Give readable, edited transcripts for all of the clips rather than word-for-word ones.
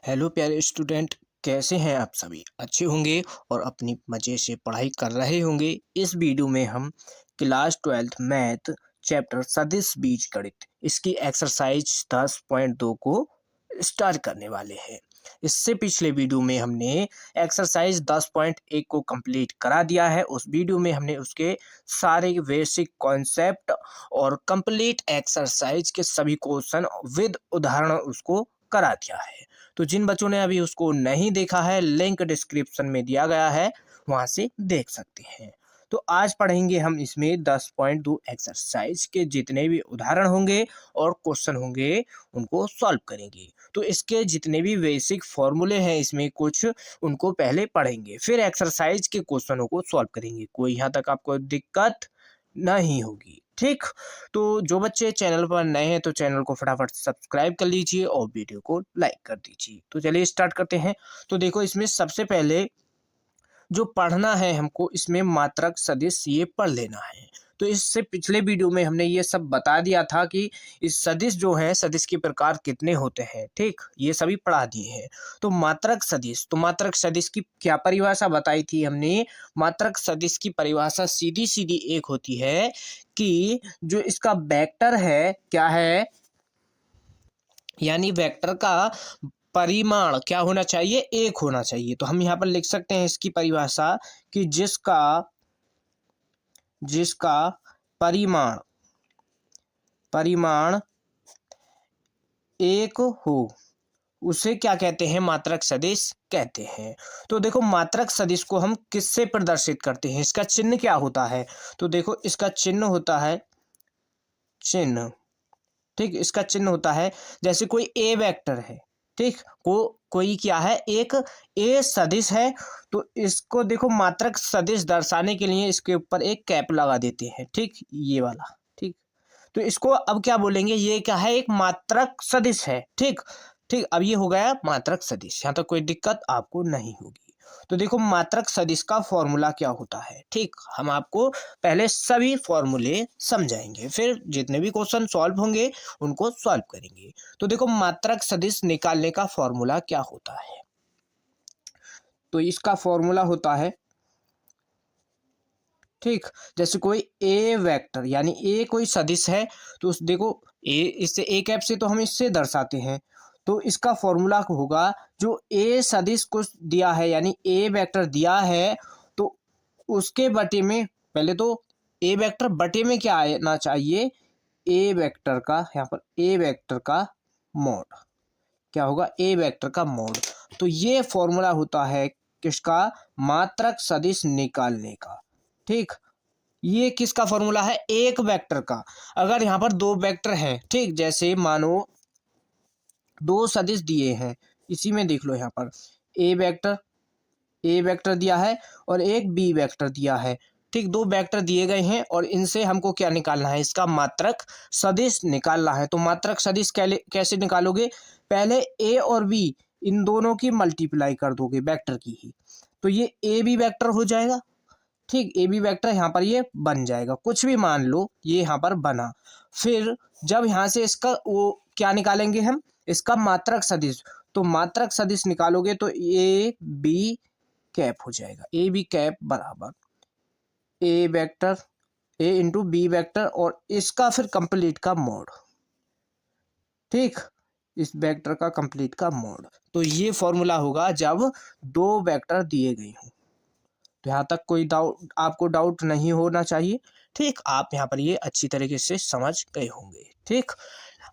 Hello प्यारे student, कैसे हैं आप सभी? अच्छे होंगे और अपनी मज़े से पढ़ाई कर रहे होंगे। इस वीडियो में हम क्लास 12th मैथ चैप्टर सदिश बीजगणित इसकी एक्सरसाइज 10.2 को स्टार्ट करने वाले हैं। इससे पिछले वीडियो में हमने एक्सरसाइज 10.1 को कंप्लीट करा दिया है। उस वीडियो में हमने उसके सारे बेसिक कॉन्सेप्ट और कंप्लीट एक्सरसाइज के सभी क्वेश्चन विद उदाहरण उसको करा दिया है। तो जिन बच्चों ने अभी उसको नहीं देखा है, लिंक डिस्क्रिप्शन में दिया गया है, वहाँ से देख सकते हैं। तो आज पढ़ेंगे हम इसमें 10.2 एक्सरसाइज के जितने भी उदाहरण होंगे और क्वेश्चन होंगे उनको सॉल्व करेंगे। तो इसके जितने भी बेसिक फॉर्मूले हैं इसमें कुछ उनको पहले पढ़ेंगे, फिर एक्सरसाइज के क्वेश्चनों को सॉल्व करेंगे। कोई यहाँ तक आपको दिक्कत नहीं होगी, ठीक। तो जो बच्चे चैनल पर नए हैं तो चैनल को फटाफट सब्सक्राइब कर लीजिए और वीडियो को लाइक कर दीजिए। तो चलिए स्टार्ट करते हैं। तो देखो, इसमें सबसे पहले जो पढ़ना है हमको, इसमें मात्रक सदिश ये पढ़ लेना है। तो इससे पिछले वीडियो में हमने ये सब बता दिया था कि इस सदिश जो है, सदिश के प्रकार कितने होते हैं, ठीक, ये सभी पढ़ा दिए हैं। तो मात्रक सदिश, तो मात्रक सदिश की क्या परिभाषा बताई थी हमने? मात्रक सदिश की परिभाषा सीधी सीधी एक होती है कि जो इसका वेक्टर है, क्या है, यानी वेक्टर का परिमाण क्या होना चाहिए? एक होना चाहिए। तो हम यहाँ पर लिख सकते हैं इसकी परिभाषा कि जिसका जिसका परिमाण परिमाण एक हो उसे क्या कहते हैं? मात्रक सदिश कहते हैं। तो देखो, मात्रक सदिश को हम किससे प्रदर्शित करते हैं? इसका चिन्ह क्या होता है? तो देखो, इसका चिन्ह होता है चिन्ह, ठीक। इसका चिन्ह होता है, जैसे कोई ए वेक्टर है, ठीक, कोई क्या है, एक ए सदिश है। तो इसको देखो, मात्रक सदिश दर्शाने के लिए इसके ऊपर एक कैप लगा देते हैं, ठीक, ये वाला, ठीक। तो इसको अब क्या बोलेंगे? ये क्या है? एक मात्रक सदिश है, ठीक। ठीक, अब ये हो गया मात्रक सदिश। यहाँ तक कोई दिक्कत आपको नहीं होगी। तो देखो, मात्रक सदिश का फॉर्मूला क्या होता है, ठीक। हम आपको पहले सभी फॉर्मूले समझाएंगे, फिर जितने भी क्वेश्चन सॉल्व होंगे उनको सॉल्व करेंगे। तो देखो, मात्रक सदिश निकालने का फॉर्मूला क्या होता है? तो इसका फॉर्मूला होता है, ठीक, जैसे कोई ए वेक्टर यानी ए कोई सदिश है, तो उस देखो ए, इससे ए कैप से तो हम इससे दर्शाते हैं। तो इसका फॉर्मूला होगा, जो ए सदिश को दिया है यानी ए वेक्टर दिया है, तो उसके बटे में, पहले तो ए वेक्टर बटे में क्या आना चाहिए? ए वेक्टर का, यहाँ पर ए वेक्टर का मॉड क्या होगा? ए वेक्टर का मॉड। तो ये फॉर्मूला होता है किसका? मात्रक सदिश निकालने का, ठीक। ये किसका फॉर्मूला है? एक वेक्टर का। अगर यहाँ पर दो वेक्टर हैं, ठीक, जैसे मानो दो सदिश दिए हैं, इसी में देख लो, यहाँ पर ए वेक्टर दिया है और एक बी वेक्टर दिया है, ठीक। दो वेक्टर दिए गए हैं और इनसे हमको क्या निकालना है? इसका मात्रक सदिश निकालना है। तो मात्रक सदिश कैसे निकालोगे? पहले ए और बी, इन दोनों की मल्टीप्लाई कर दोगे वेक्टर की ही, तो ये ए बी वेक्टर हो जाएगा, ठीक। ए बी वेक्टर यहाँ पर ये बन जाएगा, कुछ भी मान लो, ये यहाँ पर बना। फिर जब यहाँ से इसका वो क्या निकालेंगे हम? इसका मात्रक सदिश। तो मात्रक सदिश निकालोगे तो ए बी कैप हो जाएगा। ए बी कैप बराबर ए वेक्टर, ए इंटू बी वेक्टर और इसका फिर कंप्लीट का मोड, ठीक, इस वेक्टर का कंप्लीट का मोड। तो ये फॉर्मूला होगा जब दो वेक्टर दिए गए हों। तो यहाँ तक कोई आपको डाउट नहीं होना चाहिए, ठीक। आप यहाँ पर ये अच्छी तरीके से समझ गए होंगे, ठीक।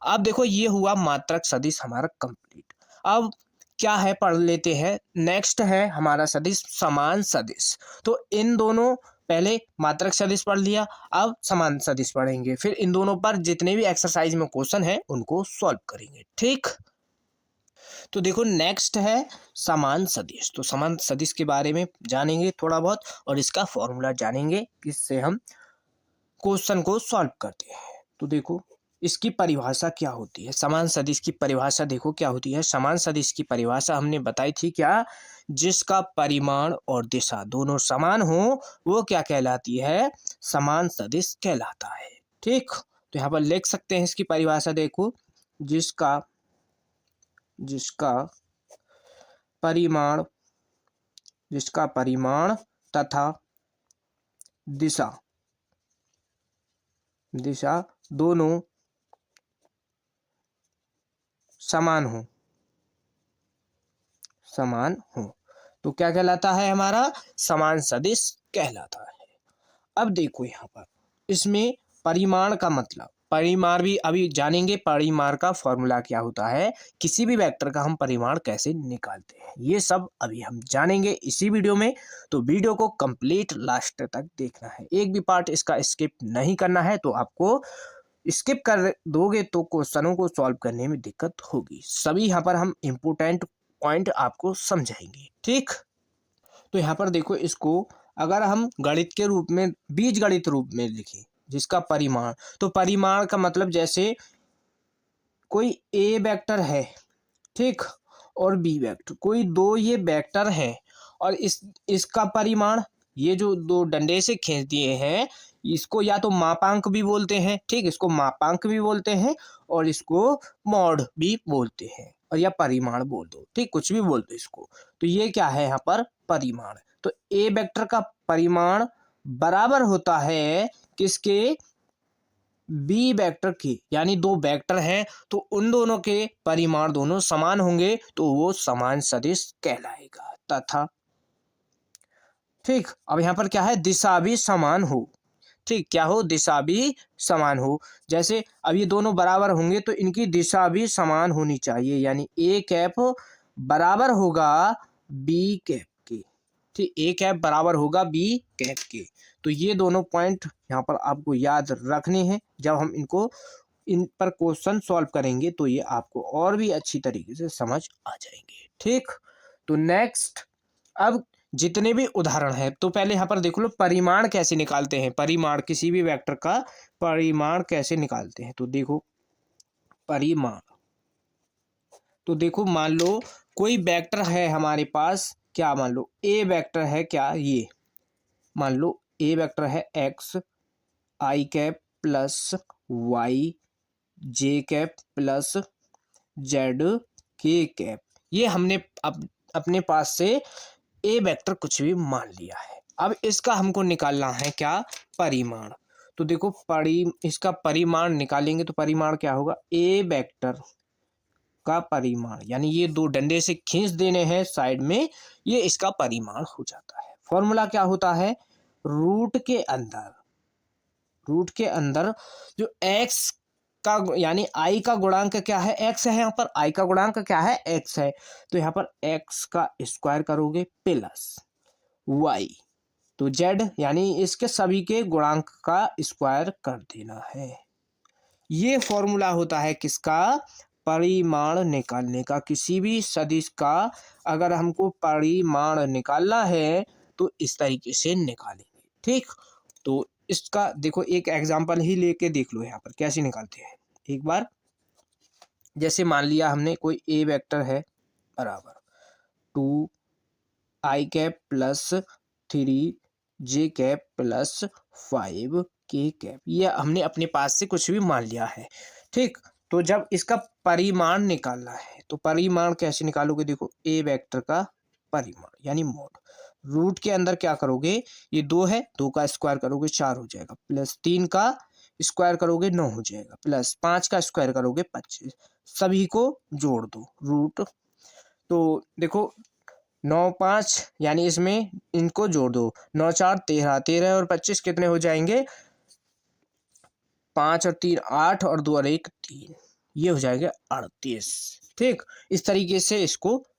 अब देखो, ये हुआ मात्रक सदिश हमारा कंप्लीट। अब क्या है, पढ़ लेते हैं। नेक्स्ट है हमारा सदिश समान सदिश। तो इन दोनों, पहले मात्रक सदिश पढ़ लिया, अब समान सदिश पढ़ेंगे, फिर इन दोनों पर जितने भी एक्सरसाइज में क्वेश्चन है उनको सॉल्व करेंगे, ठीक। तो देखो, नेक्स्ट है समान सदिश। तो समान सदिश के बारे में जानेंगे थोड़ा बहुत और इसका फॉर्मूला जानेंगे, किससे हम क्वेश्चन को सॉल्व करते हैं। तो देखो, इसकी परिभाषा क्या होती है? समान सदिश की परिभाषा देखो क्या होती है। समान सदिश की परिभाषा हमने बताई थी, क्या? जिसका परिमाण और दिशा दोनों समान हो वो क्या कहलाती है? समान सदिश कहलाता है, ठीक। तो यहाँ पर लिख सकते हैं इसकी परिभाषा, देखो, जिसका जिसका परिमाण, जिसका परिमाण तथा दिशा दोनों समान हो तो क्या कहलाता है? हमारा समान सदिश कहलाता है। अब देखो यहाँ पर इसमें परिमाण का मतलब, परिमाण भी अभी जानेंगे, परिमाण का फॉर्मूला क्या होता है, किसी भी वेक्टर का हम परिमाण कैसे निकालते हैं, ये सब अभी हम जानेंगे इसी वीडियो में। तो वीडियो को कंप्लीट लास्ट तक देखना है, एक भी पार्ट इसका स्किप नहीं करना है। तो आपको स्किप कर दोगे तो क्वेश्चनों को सॉल्व करने में दिक्कत होगी। सभी यहाँ पर हम इम्पोर्टेंट पॉइंट आपको समझाएंगे, ठीक। तो यहाँ पर देखो, इसको अगर हम गणित के रूप में, बीज गणित रूप में लिखें, जिसका परिमाण, तो परिमाण का मतलब जैसे कोई ए वेक्टर है, ठीक, और बी वेक्टर, कोई दो ये वेक्टर है, और इसका परिमाण, ये जो दो डंडे से खींच दिए हैं, इसको या तो मापांक भी बोलते हैं, ठीक, इसको मापांक भी बोलते हैं, और इसको मॉड भी बोलते हैं, और या परिमाण बोल दो, ठीक, कुछ भी बोल दो इसको। तो ये क्या है यहाँ पर? परिमाण। तो ए वेक्टर का परिमाण बराबर होता है किसके? बी वेक्टर के, यानी दो वेक्टर हैं तो उन दोनों के परिमाण दोनों समान होंगे तो वो समान सदिश कहलाएगा। तथा, ठीक, अब यहाँ पर क्या है? दिशा भी समान हो, ठीक, क्या हो? दिशा भी समान हो। जैसे अब ये दोनों बराबर होंगे तो इनकी दिशा भी समान होनी चाहिए, यानी ए कैप बराबर होगा बी कैप के, ठीक, ए कैप बराबर होगा बी कैप के। तो ये दोनों पॉइंट यहाँ पर आपको याद रखने हैं। जब हम इन पर क्वेश्चन सॉल्व करेंगे तो ये आपको और भी अच्छी तरीके से समझ आ जाएंगे, ठीक। तो नेक्स्ट, अब जितने भी उदाहरण हैं, तो पहले यहाँ पर देख लो परिमाण कैसे निकालते हैं, परिमाण किसी भी वेक्टर का परिमाण कैसे निकालते हैं। तो देखो परिमाण, तो देखो मान लो कोई वेक्टर है हमारे पास, क्या मान लो ए वेक्टर है, क्या ये मान लो ए वेक्टर है एक्स आई कैप प्लस वाई जे कैप प्लस जेड के कैप, ये हमने अपने पास से ए वेक्टर कुछ भी मान लिया है। अब इसका हमको निकालना है क्या? परिमाण। तो देखो इसका परिमाण निकालेंगे तो परिमाण क्या होगा? ए वेक्टर का परिमाण, यानी ये दो डंडे से खींच देने हैं साइड में, ये इसका परिमाण हो जाता है। फॉर्मूला क्या होता है? रूट के अंदर जो एक्स का, यानी आई का गुणांक क्या है? एक्स है, यहाँ पर आई का गुणांक क्या है? एक्स है, तो यहाँ पर एक्स का स्क्वायर करोगे प्लस वाई, तो जेड, यानी इसके सभी के गुणांक का स्क्वायर कर देना है। ये फॉर्मूला होता है किसका? परिमाण निकालने का। किसी भी सदिश का अगर हमको परिमाण निकालना है तो इस तरीके से निकालेंगे, ठीक। तो इसका देखो एक एग्जांपल ही लेके देख लो यहाँ पर कैसे निकालते हैं एक बार। जैसे मान लिया हमने कोई ए वेक्टर है बराबर 2 आई कैप प्लस 3 जे कैप प्लस 5 के कैप, ये हमने अपने पास से कुछ भी मान लिया है, ठीक। तो जब इसका परिमाण निकालना है तो परिमाण कैसे निकालोगे? देखो ए वेक्टर का परिमाण यानी मोड, रूट के अंदर क्या करोगे? ये 2 है, 2 का स्क्वायर करोगे 4 हो जाएगा, प्लस 3 का स्क्वायर करोगे 9 हो जाएगा, प्लस 5 का स्क्वायर करोगे 25, सभी को जोड़ दो रूट। तो देखो 9 5, यानी इसमें इनको जोड़ दो, 9 4 13, 13 और 25 कितने हो जाएंगे? 5 और 3 8 और 2 और 1 3, ये हो जाएगा 38, ठीक। इस तरीके से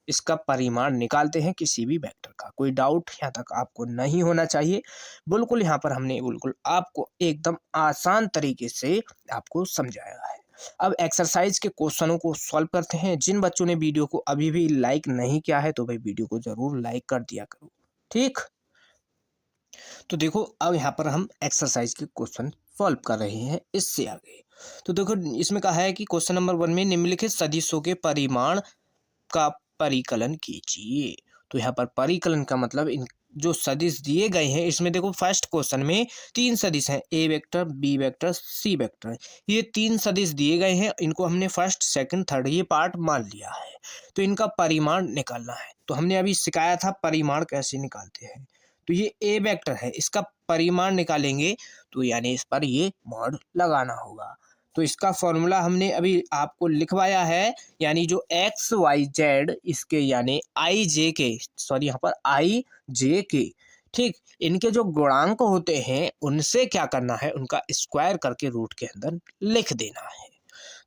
इसका परिमाण निकालते हैं किसी भी वेक्टर का। कोई डाउट यहाँ तक आपको नहीं होना चाहिए। बिल्कुल यहाँ पर हमने बिल्कुल आपको एकदम आसान तरीके से आपको समझाया है। अब एक्सरसाइज के क्वेश्चनों को सॉल्व करते हैं। जिन बच्चों ने वीडियो को अभी भी लाइक नहीं किया है तो भाई वीडियो को जरूर लाइक कर दिया करो, ठीक। तो देखो अब यहाँ पर हम एक्सरसाइज के क्वेश्चन सॉल्व कर रहे हैं इससे आगे। तो देखो इसमें कहा है कि क्वेश्चन नंबर 1 में निम्नलिखित सदिशों के परिमाण का परिकलन कीजिए। तो यहाँ पर परिकलन का मतलब इन जो सदिश दिए गए हैं इसमें देखो फर्स्ट क्वेश्चन में 3 सदिश हैं, ए vector, B vector, C vector. ये 3 सदिश दिए गए हैं, इनको हमने फर्स्ट सेकंड थर्ड ये पार्ट मान लिया है। तो इनका परिमाण निकालना है। तो हमने अभी सिखाया था परिमाण कैसे निकालते हैं। तो ये ए वेक्टर है, इसका परिमाण निकालेंगे तो यानी इस पर ये मॉड लगाना होगा। तो इसका फॉर्मूला हमने अभी आपको लिखवाया है, यानी जो एक्स वाई जेड इसके यानी आई जे के, सॉरी यहाँ पर आई जे के, ठीक, इनके जो गुणांक होते हैं उनसे क्या करना है, उनका स्क्वायर करके रूट के अंदर लिख देना है।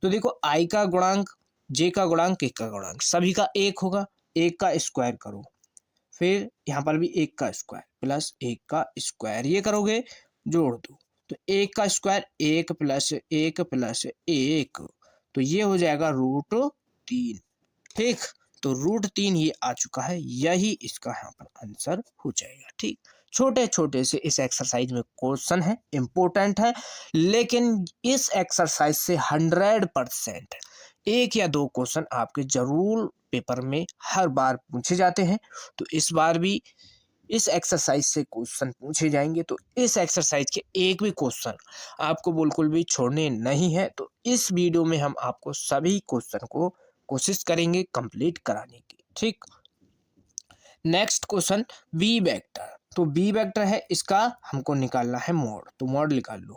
तो देखो आई का गुणांक, जे का गुणांक, के का गुणांक, सभी का 1 होगा, 1 का स्क्वायर करो, फिर यहाँ पर भी 1 का स्क्वायर प्लस 1 का स्क्वायर, ये करोगे जोड़ दो तो 1 का स्क्वायर 1 प्लस 1 प्लस 1, तो ये हो जाएगा √3। ठीक, तो √3 ये आ चुका है, यही इसका यहाँ पर आंसर हो जाएगा। ठीक, छोटे छोटे से इस एक्सरसाइज में क्वेश्चन है, इंपॉर्टेंट है, लेकिन इस एक्सरसाइज से 100% 1 या 2 क्वेश्चन आपके जरूर पेपर में हर बार पूछे जाते हैं। तो इस बार भी इस एक्सरसाइज से क्वेश्चन पूछे जाएंगे। तो इस एक्सरसाइज के एक भी क्वेश्चन आपको बिल्कुल भी छोड़ने नहीं है। तो इस वीडियो में हम आपको सभी क्वेश्चन को कोशिश करेंगे कंप्लीट कराने की। ठीक, नेक्स्ट क्वेश्चन बी वेक्टर। तो बी वेक्टर है, इसका हमको निकालना है मॉड। तो मॉड निकाल लो।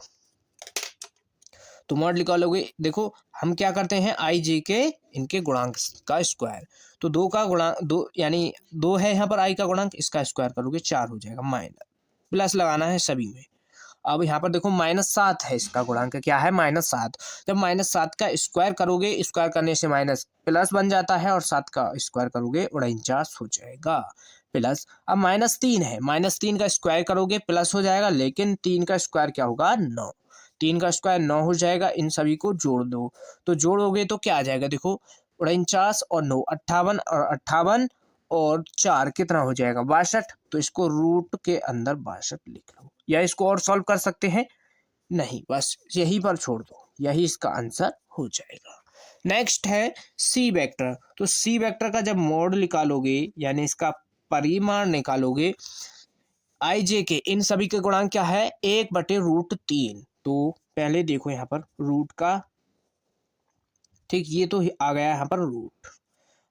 तो मॉड निकालोगे, देखो हम क्या करते हैं, आई जे के इनके गुणांक का स्क्वायर। तो 2 का गुणांक 2 यानी 2 है यहाँ पर आई का गुणांक, इसका स्क्वायर करोगे 4 हो जाएगा, माइनस प्लस लगाना है सभी में। अब यहाँ पर देखो -7 है, इसका गुणांक क्या है -7। जब -7 का स्क्वायर करोगे, स्क्वायर करने से माइनस प्लस बन जाता है, और 7 का स्क्वायर करोगे 49 हो जाएगा प्लस। अब -3 है, -3 का स्क्वायर करोगे प्लस हो जाएगा, लेकिन 3 का स्क्वायर क्या होगा 9, 3 का स्क्वायर 9 हो जाएगा। इन सभी को जोड़ दो, तो जोड़ोगे तो क्या आ जाएगा, देखो 49 और 9 58, और 58 और 4 कितना हो जाएगा 62। तो इसको रूट के अंदर 62 लिख लो, या इसको और सॉल्व कर सकते हैं, नहीं बस यहीं पर छोड़ दो, यही इसका आंसर हो जाएगा। नेक्स्ट है सी वेक्टर। तो सी वेक्टर का जब मॉड निकालोगे यानी इसका परिमाण निकालोगे, आई जे के इन सभी के गुणांक क्या है 1/√3। तो पहले देखो यहाँ पर रूट का, ठीक, ये तो आ गया यहाँ पर रूट।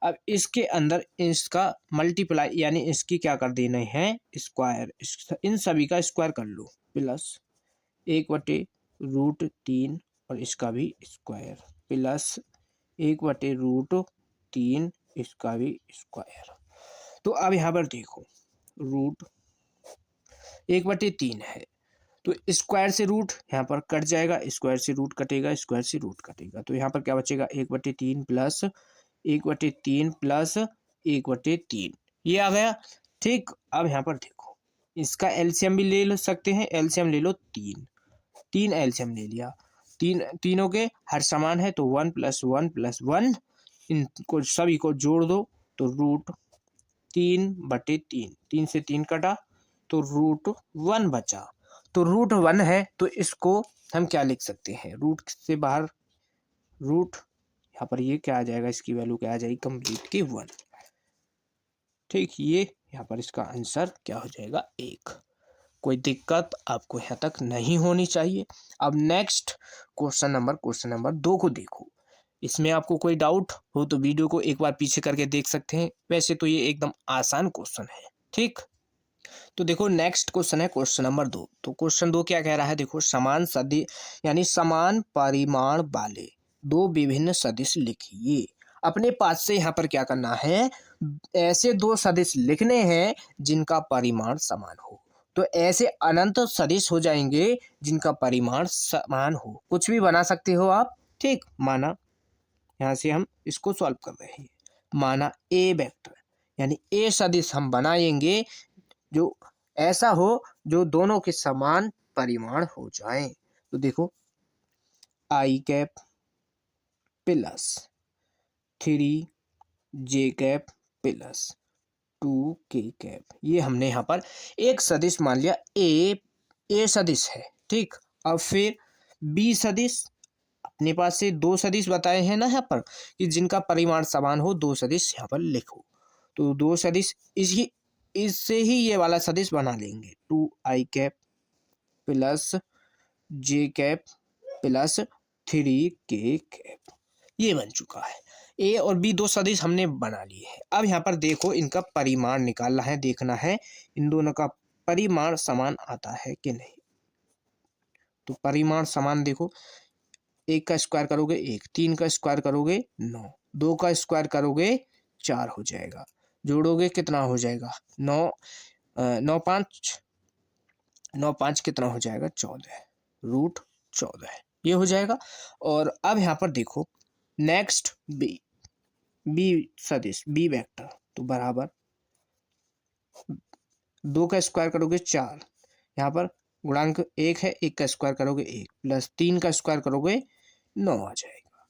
अब इसके अंदर इसका मल्टीप्लाई यानी इसकी क्या कर देना है स्क्वायर, इन सभी का स्क्वायर कर लो प्लस 1/√3, और इसका भी स्क्वायर प्लस 1/√3, इसका भी स्क्वायर। तो अब यहाँ पर देखो रूट 1/3 है, तो स्क्वायर से रूट यहाँ पर कट जाएगा, स्क्वायर से रूट कटेगा, स्क्वायर से रूट कटेगा, तो यहाँ पर क्या बचेगा 1/3 प्लस 1/3 प्लस 1/3, ये आ गया। ठीक, अब यहाँ पर देखो इसका एलसीएम भी ले सकते हैं, एलसीएम ले लो 3 एलसीएम ले लिया, तीनों के हर समान है, तो 1 + 1 + 1, इनको सभी को जोड़ दो तो √3/3, 3 से 3 कटा तो √1 बचा। तो √1 है, तो इसको हम क्या लिख सकते हैं, रूट से बाहर रूट, यहाँ पर ये क्या आ जाएगा, इसकी वैल्यू क्या आ जाएगी कंप्लीट की 1। ठीक, ये यहाँ पर इसका आंसर क्या हो जाएगा 1। कोई दिक्कत आपको यहाँ तक नहीं होनी चाहिए। अब नेक्स्ट क्वेश्चन नंबर 2 को देखो। इसमें आपको कोई डाउट हो तो वीडियो को एक बार पीछे करके देख सकते हैं, वैसे तो ये एकदम आसान क्वेश्चन है। ठीक, तो देखो नेक्स्ट क्वेश्चन है क्वेश्चन नंबर 2। तो क्वेश्चन 2 क्या कह रहा है, देखो समान सदिश यानी समान परिमाण वाले 2 विभिन्न सदिश लिखिए। अपने पास से यहाँ पर क्या करना है, ऐसे 2 सदिश लिखने हैं जिनका परिमाण समान हो। तो ऐसे अनंत सदिश हो जाएंगे जिनका परिमाण समान हो, कुछ भी बना सकते हो आप। ठीक, माना यहाँ से हम इसको सॉल्व कर रहे हैं, माना ए वेक्टर यानी ए सदिश हम बनाएंगे जो ऐसा हो जो दोनों के समान परिमाण हो जाएं। तो देखो I cap plus 3j cap plus 2k cap, ये हमने यहाँ पर एक सदिश मान लिया, ए सदिश है। ठीक, अब फिर बी सदिश, अपने पास से 2 सदिश बताए हैं ना यहाँ पर कि जिनका परिमाण समान हो, 2 सदिश यहाँ पर लिखो। तो 2 सदिश इसी इससे ही ये वाला सदिश बना लेंगे, 2i plus j plus 3k। ये बन चुका है। ए और बी दो सदिश हमने बना लिए हैं। अब यहाँ पर देखो इनका परिमाण निकालना है, देखना है इन दोनों का परिमाण समान आता है कि नहीं। तो परिमाण समान देखो, 1 का स्क्वायर करोगे 1, 3 का स्क्वायर करोगे 9, 2 का स्क्वायर करोगे 4 हो जाएगा, जोड़ोगे कितना हो जाएगा 9, 9 5 कितना हो जाएगा 14, रूट 14 ये हो जाएगा। और अब यहाँ पर देखो नेक्स्ट बी सदिश बी वेक्टर, तो बराबर 2 का स्क्वायर करोगे 4, यहाँ पर गुणांक 1 है, 1 का स्क्वायर करोगे 1 प्लस 3 का स्क्वायर करोगे 9 आ जाएगा,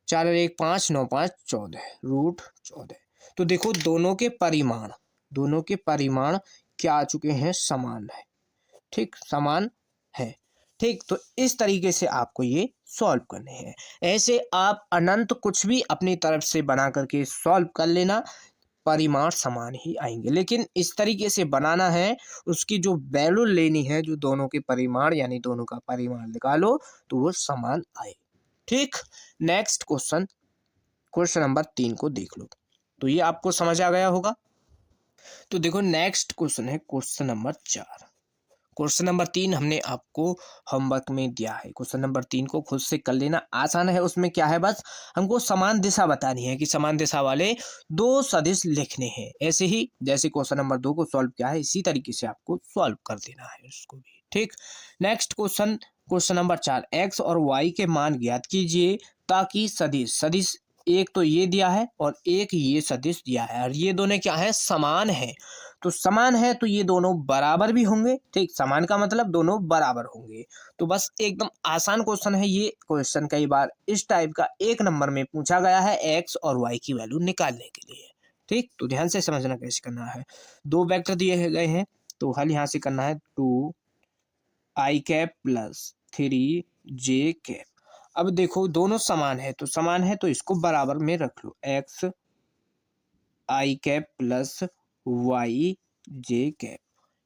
4 और 1 5, 9 5 14, रूट 14। तो देखो दोनों के परिमाण क्या आ चुके हैं, समान है। ठीक, समान है। ठीक, तो इस तरीके से आपको ये सॉल्व करने हैं। ऐसे आप अनंत कुछ भी अपनी तरफ से बना करके सॉल्व कर लेना, परिमाण समान ही आएंगे। लेकिन इस तरीके से बनाना है, उसकी जो वैल्यू लेनी है, जो दोनों के परिमाण यानी दोनों का परिमाण निकालो तो वो समान आए। ठीक, नेक्स्ट क्वेश्चन नंबर 3 को देख लो, तो ये आपको समझ आ गया होगा। तो देखो नेक्स्ट क्वेश्चन है क्वेश्चन नंबर 4। क्वेश्चन नंबर 3 हमने आपको होमवर्क में दिया है। क्वेश्चन नंबर 3 को खुद से कर लेना, आसान है। उसमें क्या है, बस हमको समान दिशा बतानी है कि समान दिशा वाले दो सदिश लिखने हैं। ऐसे ही जैसे क्वेश्चन नंबर 2 को सॉल्व किया है, इसी तरीके से आपको सॉल्व कर देना है उसको भी। ठीक, नेक्स्ट क्वेश्चन नंबर 4, एक्स और वाई के मान ज्ञात कीजिए ताकि सदिश एक तो ये दिया है और एक ये सदिश दिया है, और ये दोनों क्या है, समान है। तो समान है तो ये दोनों बराबर भी होंगे। ठीक, समान का मतलब दोनों बराबर होंगे। तो बस एकदम आसान क्वेश्चन है ये। क्वेश्चन कई बार इस टाइप का 1 नंबर में पूछा गया है एक्स और वाई की वैल्यू निकालने के लिए। ठीक, तो ध्यान से समझना कैसे करना है। 2 वेक्टर दिए गए हैं, तो हल यहाँ से करना है 2i प्लस 3j। अब देखो दोनों समान है, तो समान है तो इसको बराबर में रख लो, x i plus y j,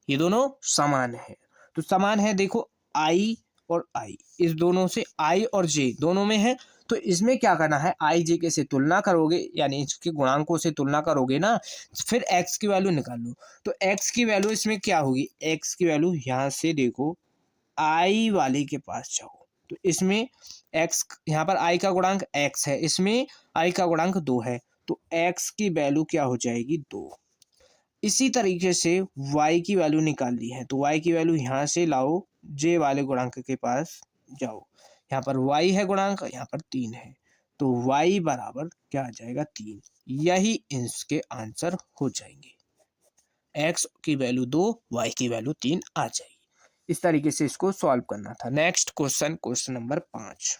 ये दोनों समान है। तो समान है, देखो i और i, इस दोनों से i और j दोनों में है, तो इसमें क्या करना है, i j के से तुलना करोगे, यानी इसके गुणांकों से तुलना करोगे ना, फिर x की वैल्यू निकाल लो। तो x की वैल्यू इसमें क्या होगी, x की वैल्यू यहाँ से देखो i वाले के पास जाओ, तो इसमें x, यहाँ पर i का गुणांक x है, इसमें i का गुणांक 2 है, तो x की वैल्यू क्या हो जाएगी 2। इसी तरीके से y की वैल्यू निकाल ली है, तो y की वैल्यू यहाँ से लाओ, j वाले गुणांक के पास जाओ, यहाँ पर y है गुणांक, यहाँ पर 3 है, तो y बराबर क्या आ जाएगा 3। यही इसके आंसर हो जाएंगे, x की वैल्यू 2, y की वैल्यू 3 आ जाएगी। इस तरीके से इसको सॉल्व करना था। Next question number 5।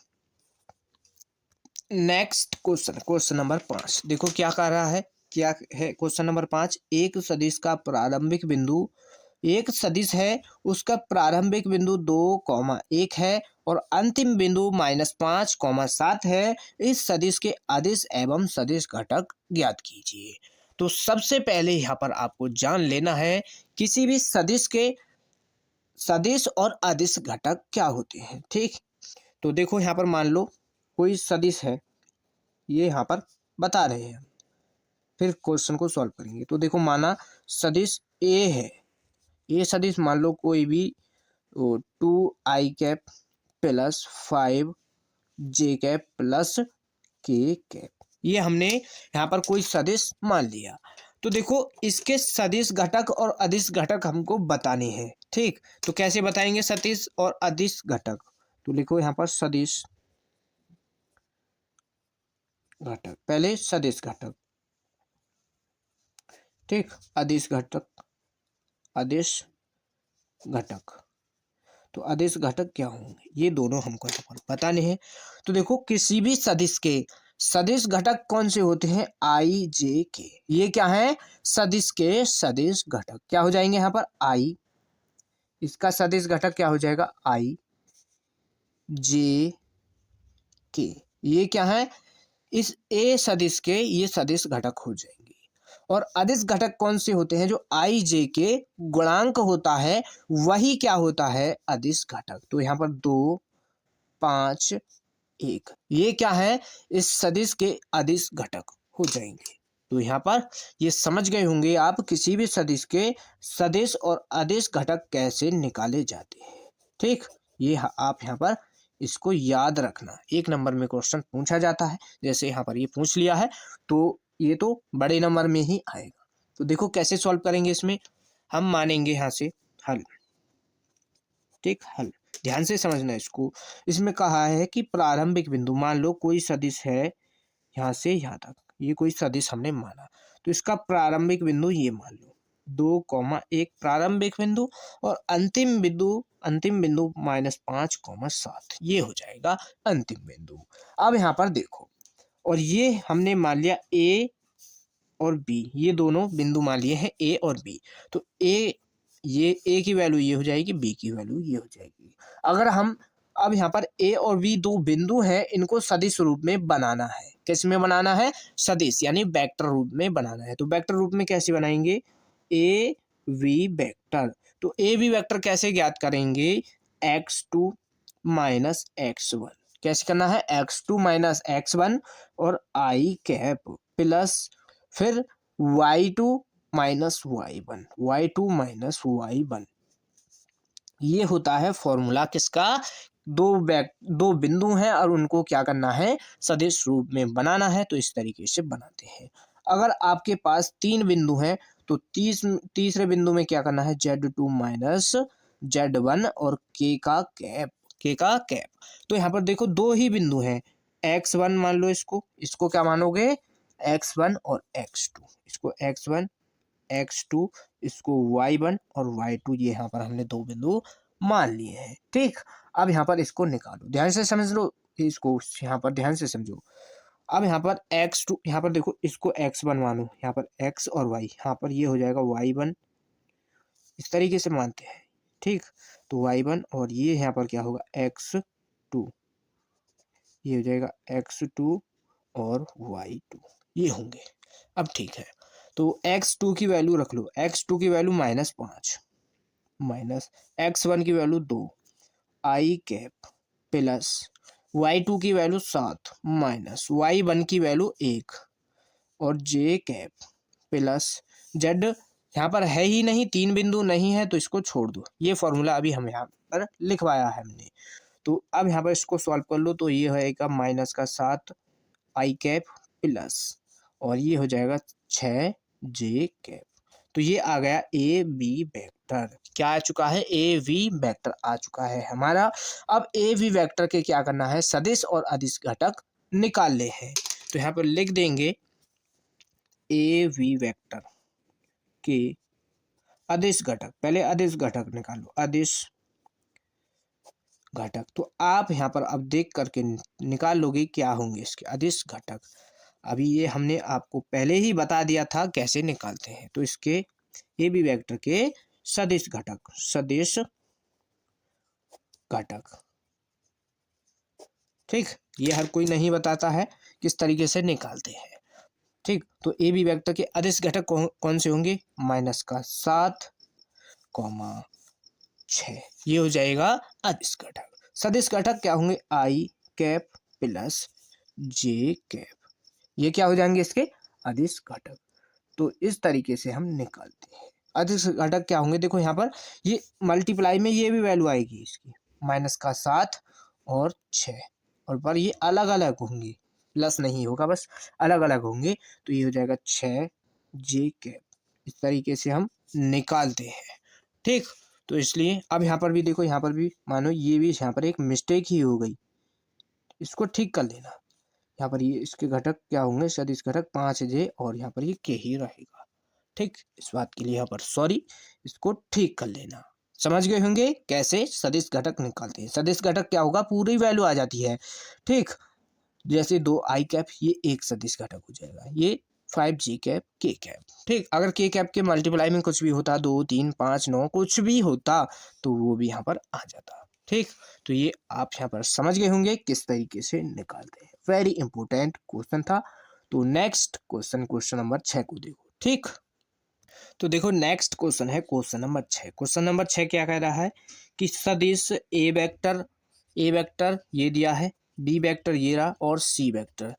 Next question number 5 देखो क्या कर रहा है, क्या है क्वेश्चन नंबर 5। एक सदिश का प्रारंभिक बिंदु, एक सदिश है उसका प्रारंभिक बिंदु 2,1 है और अंतिम बिंदु -5,7 है। इस सदिश के अदिश एवं सदिश घटक ज्ञात कीजिए। तो सबसे पहले यहाँ पर आपको जान लेना है किसी भी सदिश के सदिश और अदिश घटक क्या होते हैं। ठीक, तो देखो यहाँ पर मान लो कोई सदिश है, ये यहाँ पर बता रहे हैं, फिर क्वेश्चन को सॉल्व करेंगे। तो देखो माना सदिश ए है, ये सदिश मान लो कोई भी 2i plus 5j plus k, ये हमने यहाँ पर कोई सदिश मान लिया। तो देखो इसके सदिश घटक और अदिश घटक हमको बताने हैं। ठीक, तो कैसे बताएंगे सदिश और अदिश घटक, तो लिखो यहाँ पर सदिश घटक, पहले सदिश घटक, ठीक, अदिश घटक, अदिश घटक। तो अदिश घटक क्या होंगे, ये दोनों हमको यहाँ पर बताने हैं। तो देखो किसी भी सदिश के सदिश घटक कौन से होते हैं, i j k, ये क्या है, सदिश के सदिश घटक क्या हो जाएंगे, यहाँ पर i, इसका सदिश घटक क्या हो जाएगा i j k, ये क्या है, इस a सदिश के ये सदिश घटक हो जाएंगे। और अदिश घटक कौन से होते हैं? जो आई जे के गुणांक होता है वही क्या होता है? अदिश घटक। तो यहाँ पर 2, 5, 1 ये क्या है? इस सदिश के अदिश घटक हो जाएंगे। तो यहाँ पर ये समझ गए होंगे आप किसी भी सदिश के सदिश और अदिश घटक कैसे निकाले जाते हैं। ठीक, ये आप यहाँ पर इसको याद रखना। 1 नंबर में क्वेश्चन पूछा जाता है, जैसे यहाँ पर ये पूछ लिया है तो ये तो बड़े नंबर में ही आएगा। तो देखो कैसे सॉल्व करेंगे। इसमें हम मानेंगे यहाँ से हल। ठीक, हल ध्यान से समझना इसको। इसमें कहा है कि प्रारंभिक बिंदु, मान लो कोई सदिश है यहाँ से यहाँ तक, ये कोई सदिश हमने माना, तो इसका प्रारंभिक बिंदु ये मान लो 2, 1 प्रारंभिक बिंदु और अंतिम बिंदु -5, 7 ये हो जाएगा अंतिम बिंदु। अब यहाँ पर देखो, और ये हमने मान लिया ए और बी, ये दोनों बिंदु मान लिए हैं ए और बी। तो ये ए की वैल्यू ये हो जाएगी, बी की वैल्यू ये हो जाएगी। अगर हम अब यहाँ पर ए और बी दो बिंदु हैं, इनको सदिश रूप में बनाना है। किस में बनाना है? सदिश यानी वेक्टर रूप में बनाना है। तो वेक्टर रूप में कैसे बनाएंगे? A V vector. तो ए वी वेक्टर कैसे ज्ञात करेंगे? x2 minus x1। कैसे करना है? x2 माइनस x1 और आई कैप प्लस फिर y2 minus y1, y2 minus y1। ये होता है फॉर्मूला किसका? दो बिंदु हैं और उनको क्या करना है? सदिश रूप में बनाना है। तो इस तरीके से बनाते हैं। अगर आपके पास 3 बिंदु हैं तो तीसरे बिंदु में क्या करना है? z2 माइनस z1 और k का कैप। तो यहाँ पर देखो 2 ही बिंदु हैं, x1 मान लो, इसको क्या मानोगे? x1 और x2, इसको x1 x2, इसको y1 और y2, ये यहाँ पर हमने 2 बिंदु मान लिए हैं। ठीक, अब यहाँ पर इसको निकालो, ध्यान से समझ लो इसको, यहाँ पर ध्यान से समझो। अब यहाँ पर x2, यहाँ पर देखो इसको x1 मानो, यहाँ पर x और y, यहाँ पर ये हो जाएगा y1, इस तरीके से मानते हैं। ठीक, तो y1 और ये यहाँ पर क्या होगा? x2, ये हो जाएगा x2 और y2, ये होंगे। अब ठीक है, तो x2 की वैल्यू रख लो, x2 की वैल्यू -5 माइनस x1 की वैल्यू 2 आई कैप प्लस y2 की वैल्यू 7 माइनस y1 की वैल्यू 1 और j कैप प्लस z। यहाँ पर है ही नहीं, 3 बिंदु नहीं है तो इसको छोड़ दो। ये फॉर्मूला अभी हम यहाँ पर लिखवाया है हमने। तो अब यहाँ पर इसको सॉल्व कर लो, तो ये होएगा -7 आई कैप प्लस और ये हो जाएगा 6 जे कैप। तो ये आ गया ए बी वेक्टर। क्या आ चुका है? ए वी वेक्टर आ चुका है हमारा। अब ए वी वेक्टर के क्या करना है? सदिश और अदिश घटक निकालने हैं। तो यहाँ पर लिख देंगे ए वी वेक्टर के अदिश घटक। पहले अदिश घटक निकालो, अदिश घटक। तो आप यहाँ पर अब देख करके निकाल लोगे क्या होंगे इसके अदिश घटक। अभी ये हमने आपको पहले ही बता दिया था कैसे निकालते हैं। तो इसके ए बी वेक्टर के सदिश घटक। ठीक, ये हर कोई नहीं बताता है किस तरीके से निकालते हैं। ठीक, तो ए बी वेक्टर के अदिश घटक कौन से होंगे? -7, 6, ये हो जाएगा अदिश घटक। सदिश घटक क्या होंगे? आई कैप प्लस जे कैप, ये क्या हो जाएंगे? इसके अदिश घटक। तो इस तरीके से हम निकालते हैं। अदिश घटक क्या होंगे? देखो यहाँ पर ये मल्टीप्लाई में ये भी वैल्यू आएगी इसकी, -7 और 6, और पर ये अलग अलग होंगे, प्लस नहीं होगा, बस अलग अलग होंगे। तो ये हो जाएगा 6 जे कैप। इस तरीके से हम निकालते हैं। ठीक, तो इसलिए अब यहाँ पर भी देखो, यहाँ पर भी मानो ये भी यहाँ पर एक मिस्टेक ही हो गई, इसको ठीक कर लेना। यहाँ पर ये इसके घटक क्या होंगे? सदिश घटक 5 जे और यहाँ पर ये के ही रहेगा। ठीक, इस बात के लिए यहाँ पर सॉरी, इसको ठीक कर लेना। समझ गए होंगे कैसे सदिश घटक निकालते हैं। सदिश घटक क्या होगा? पूरी वैल्यू आ जाती है। ठीक, जैसे 2 आई कैप, ये एक सदिश घटक हो जाएगा, ये 5 जी कैप के कैप। ठीक, अगर के कैप के मल्टीप्लाई में कुछ भी होता, 2, 3, 5, 9 कुछ भी होता, तो वो भी यहाँ पर आ जाता। ठीक, तो ये आप यहाँ पर समझ गए होंगे किस तरीके से निकालते हैं। वेरी इंपॉर्टेंट क्वेश्चन था। तो नेक्स्ट क्वेश्चन नंबर 6 को देखो। ठीक। तो देखो नेक्स्ट क्वेश्चन है क्वेश्चन नंबर 6। क्वेश्चन नंबर 6 क्या कह रहा है कि सदिश ए वेक्टर ये दिया है, बी वेक्टर ये रहा और सी वेक्टर,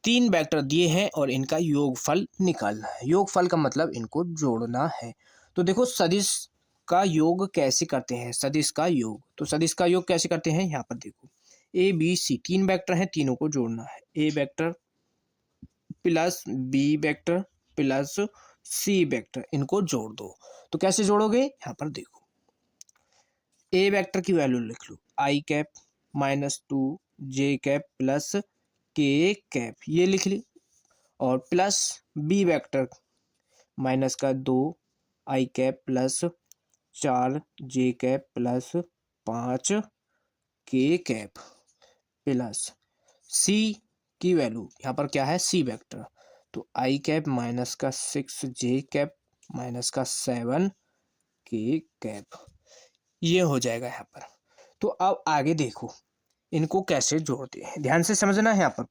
तीन वेक्टर दिए हैं और इनका योगफल निकालना है। योगफल का मतलब इनको जोड़ना है। तो देखो सदिश का योग कैसे करते हैं, सदिश का योग, तो सदिश का योग कैसे करते हैं, यहाँ पर देखो ए बी सी तीन वेक्टर हैं, तीनों को जोड़ना है। A vector plus B vector plus C vector, इनको जोड़ दो। तो कैसे जोड़ोगे, यहाँ पर देखो ए वेक्टर की वैल्यू लिख लो, आई कैप -2 जे कैप प्लस के कैप, ये लिख ली। और प्लस बी वेक्टर -2 आई कैप प्लस 4 जे कैप प्लस 5 के कैप प्लस सी की वैल्यू यहाँ पर क्या है, सी वेक्टर, तो आई कैप -6 जे कैप -7 के कैप, ये हो जाएगा यहाँ पर। तो अब आगे देखो इनको कैसे जोड़ते हैं, ध्यान से समझना है यहाँ पर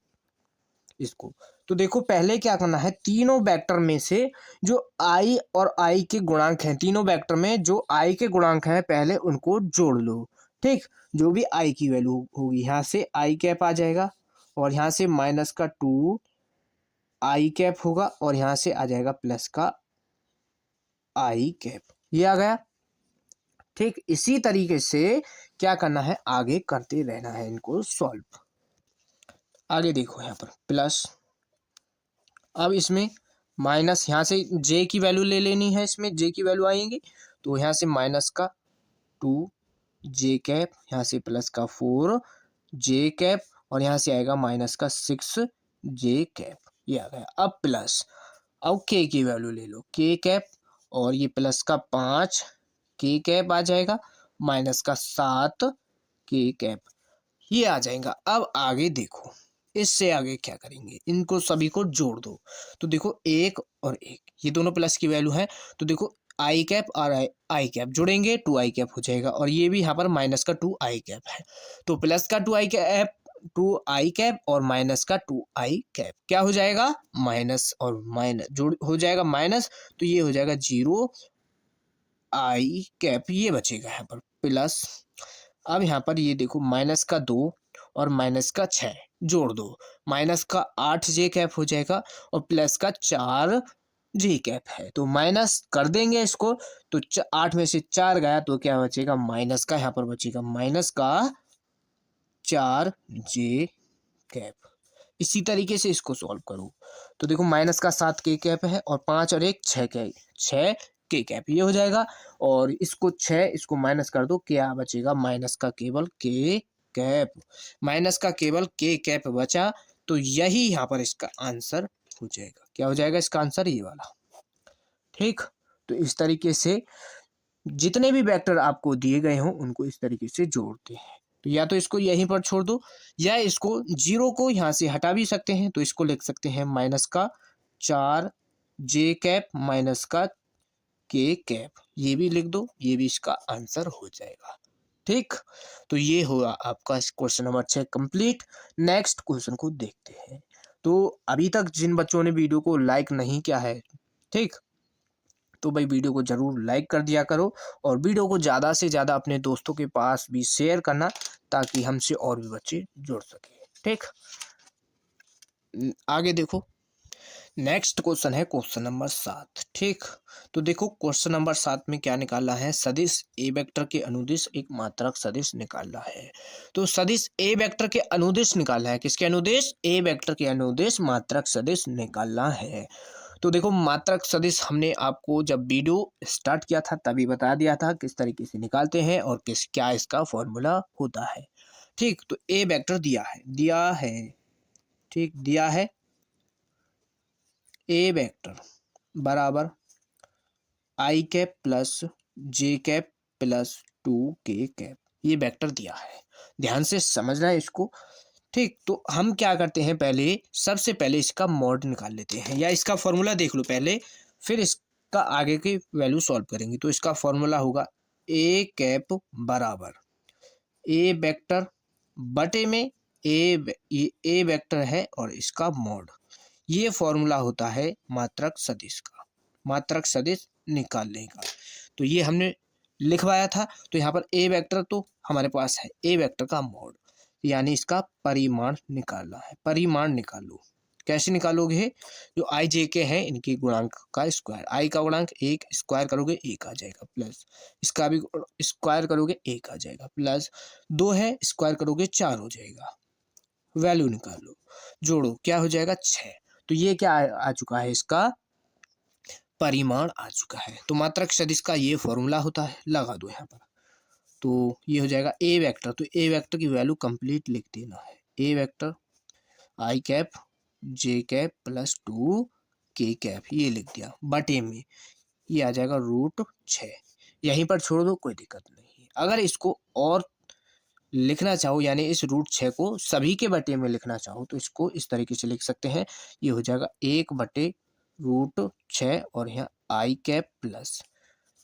इसको। तो देखो पहले क्या करना है, तीनों वेक्टर में से जो आई और आई के गुणांक हैं, तीनों वेक्टर में जो आई के गुणांक हैं पहले उनको जोड़ लो। ठीक, जो भी आई की वैल्यू होगी, यहाँ से आई कैप आ जाएगा और यहाँ से -2 आई कैप होगा और यहाँ से आ जाएगा प्लस का आई कैप, ये आ गया। ठीक, इसी तरीके से क्या करना है, आगे करते रहना है इनको सॉल्व। आगे देखो यहाँ पर प्लस, अब इसमें माइनस, यहाँ से जे की वैल्यू ले लेनी है, इसमें जे की वैल्यू आएंगी, तो यहाँ से -2 जे कैप, यहाँ से +4 जे कैप और यहाँ से आएगा -6 जे कैप, ये आ गया। अब प्लस, अब के की वैल्यू ले लो, के कैप और ये +5 के कैप आ जाएगा, -7 के कैप, ये आ जाएगा। अब आगे देखो इससे आगे क्या करेंगे, इनको सभी को जोड़ दो। तो देखो एक और एक, ये दोनों प्लस की वैल्यू है, तो देखो आई कैप और आई कैप जोड़ेंगे 2 आई कैप हो जाएगा और ये भी यहाँ पर -2 आई कैप है, तो प्लस का 2 आई कैप 2 आई कैप और -2 आई कैप क्या हो जाएगा, माइनस और माइनस जोड़ हो जाएगा माइनस, तो ये हो जाएगा 0 आई कैप, ये बचेगा यहाँ पर प्लस। अब यहाँ पर ये देखो -2 और -6 जोड़ दो, -8 जे कैप हो जाएगा और +4 जे कैप है, तो माइनस कर देंगे इसको, तो 8 में से 4 गया तो क्या बचेगा, माइनस का यहाँ पर बचेगा -4 जे कैप। इसी तरीके से इसको सॉल्व करो। तो देखो -7 के कैप है और 5 और 1 6 के कैप, ये हो जाएगा। और इसको 6 इसको माइनस कर दो, क्या बचेगा, माइनस का केवल के कैप, माइनस का केवल के कैप बचा, तो यही यहाँ पर इसका आंसर हो जाएगा। क्या हो जाएगा इसका आंसर, ये वाला। ठीक, तो इस तरीके से जितने भी वेक्टर आपको दिए गए हों उनको इस तरीके से जोड़ते हैं। तो या तो इसको यहीं पर छोड़ दो या इसको 0 को यहाँ से हटा भी सकते हैं, तो इसको लिख सकते हैं -4 जे कैप का के कैप, ये भी लिख दो, ये भी इसका आंसर हो जाएगा। ठीक, तो ये हुआ आपका question number 6 complete. Next question को देखते हैं। तो अभी तक जिन बच्चों ने वीडियो को लाइक नहीं किया है, ठीक, तो भाई वीडियो को ज़रूर लाइक कर दिया करो और वीडियो को ज़्यादा से ज़्यादा अपने दोस्तों के पास भी शेयर करना, ताकि हमसे और भी बच्चे जुड़ सके। ठीक, आगे देखो नेक्स्ट क्वेश्चन है क्वेश्चन नंबर 7। ठीक, तो देखो क्वेश्चन नंबर 7 में क्या निकालना है, सदिश ए वेक्टर के अनुदिश एक मात्रक सदिश निकालना है। तो सदिश ए वेक्टर के अनुदिश निकालना है, किसके अनुदिश, ए वेक्टर के अनुदिश मात्रक सदिश निकालना है। तो देखो मात्रक सदिश हमने आपको जब वीडियो स्टार्ट किया था तभी बता दिया था किस तरीके से निकालते हैं और क्या इसका फॉर्मूला होता है। ठीक, तो ए वेक्टर दिया है, ठीक, दिया है ए वेक्टर बराबर आई कैप प्लस जे कैप +2 के कैप, ये वेक्टर दिया है, ध्यान से समझना है इसको। ठीक, तो हम क्या करते हैं, सबसे पहले इसका मॉड निकाल लेते हैं, या इसका फॉर्मूला देख लो पहले, फिर इसका आगे की वैल्यू सॉल्व करेंगे। तो इसका फॉर्मूला होगा ए कैप बराबर ए वेक्टर बटे में ए वेक्टर है और इसका मॉड, ये फॉर्मूला होता है मात्रक सदिश का। मात्रक सदिश निकालने का। तो ये हमने लिखवाया था। तो यहाँ पर ए वेक्टर तो हमारे पास है, ए वेक्टर का मॉड, यानी इसका परिमाण निकालना है। परिमाण निकालो, कैसे निकालोगे? जो आई जे के हैं इनकी गुणांक का स्क्वायर, आई का गुणांक 1 स्क्वायर करोगे 1 आ जाएगा, प्लस इसका भी स्क्वायर करोगे 1 आ जाएगा, प्लस 2 है स्क्वायर करोगे 4 हो जाएगा। वैल्यू निकालो, जोड़ो, क्या हो जाएगा 6। तो ये क्या आ चुका है, इसका परिमाण आ चुका है। तो मात्रक सदिश का ये फॉर्मूला होता है, लगा दो यहाँ पर। तो ये हो जाएगा ए वेक्टर। तो ए वेक्टर की वैल्यू कंप्लीट लिख देना है। A vector I cap J cap plus 2 के कैप, ये लिख दिया, बटे में ये आ जाएगा √6। यहीं पर छोड़ दो, कोई दिक्कत नहीं है। अगर इसको और लिखना चाहो, यानी इस √6 को सभी के बटे में लिखना चाहो, तो इसको इस तरीके से लिख सकते हैं। ये हो जाएगा 1/√6 और यहाँ आई कैप प्लस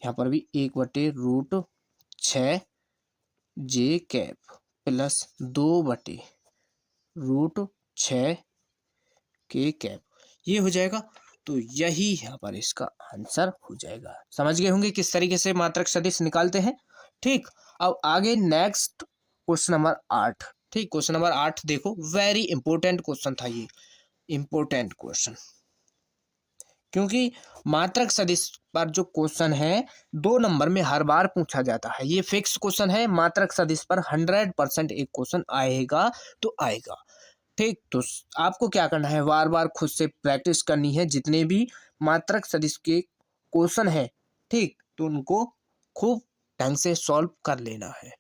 यहाँ पर भी 1/√6 जे कैप प्लस 2/√6 के कैप, ये हो जाएगा। तो यही यहाँ पर इसका आंसर हो जाएगा। समझ गए होंगे किस तरीके से मात्रक सदिश निकालते हैं। ठीक, अब आगे नेक्स्ट क्वेश्चन नंबर 8। ठीक, क्वेश्चन नंबर 8 देखो, वेरी इंपॉर्टेंट क्वेश्चन था ये, इंपॉर्टेंट क्वेश्चन, क्योंकि मात्रक सदिश पर जो क्वेश्चन है 2 नंबर में हर बार पूछा जाता है। ये फिक्स क्वेश्चन है, मात्रक सदिश पर 100% एक क्वेश्चन आएगा तो आएगा। ठीक, तो आपको क्या करना है, बार बार खुद से प्रैक्टिस करनी है। जितने भी मात्रक सदिश के क्वेश्चन है, ठीक, तो उनको खूब ढंग से सॉल्व कर लेना है।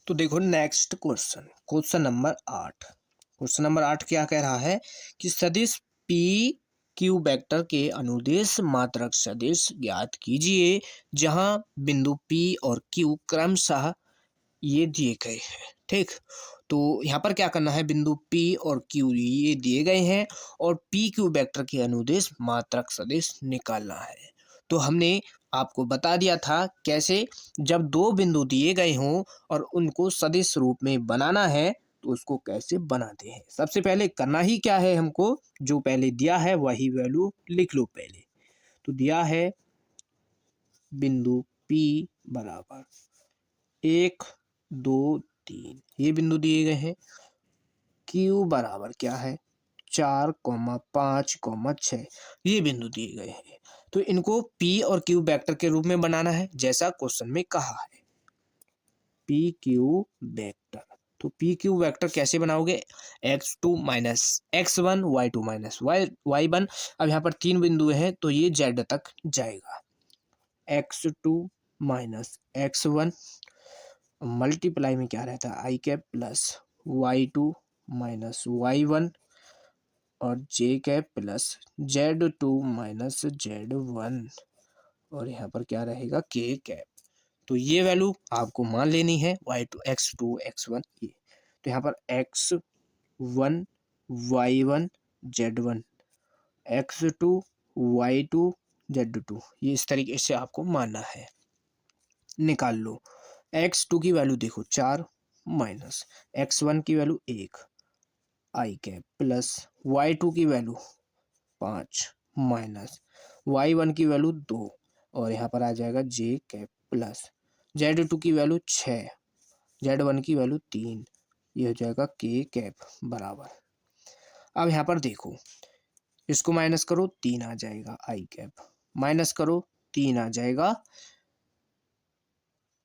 तो देखो next question, question number 8। Question number 8 क्या कह रहा है कि सदिश पी क्यू वेक्टर के अनुदेश मात्रक सदिश ज्ञात कीजिए जहां बिंदु पी और क्यू क्रमशः ये दिए गए हैं। ठीक, तो यहाँ पर क्या करना है, बिंदु P और Q ये दिए गए हैं और पी क्यू वेक्टर के अनुदेश मात्रक सदिश निकालना है। तो हमने आपको बता दिया था कैसे, जब 2 बिंदु दिए गए हों और उनको सदिश रूप में बनाना है तो उसको कैसे बनाते हैं। सबसे पहले करना ही क्या है, हमको जो पहले दिया है वही वैल्यू लिख लो पहले। तो दिया है बिंदु P बराबर 1 2 3, ये बिंदु दिए गए हैं। Q बराबर क्या है 4, 5, 6, ये बिंदु दिए गए हैं। तो इनको P और Q वेक्टर के रूप में बनाना है जैसा क्वेश्चन में कहा है। PQ वेक्टर, तो PQ वेक्टर कैसे बनाओगे, x2 minus x1 y2 minus y1। अब यहाँ पर 3 बिंदु हैं तो ये z तक जाएगा, x2 माइनस x1 मल्टीप्लाई में क्या रहता है आई cap plus y2 minus y1 और j cap plus z2 minus z1 और यहाँ पर क्या रहेगा k कैप। तो ये वैल्यू आपको मान लेनी है y2 x2 x1 ये। तो यहाँ पर x1 y1 z1 x2 y2 z2 ये इस तरीके से आपको मानना है। निकाल लो, x2 की वैल्यू देखो 4 माइनस x1 की वैल्यू 1 आई कैप प्लस y2 की वैल्यू 5 माइनस y1 की वैल्यू 2 और यहाँ पर आ जाएगा j कैप प्लस z2 की वैल्यू 6 z1 की वैल्यू 3, ये हो जाएगा k कैप बराबर। अब यहाँ पर देखो, इसको माइनस करो 3 आ जाएगा आई कैप, माइनस करो 3 आ जाएगा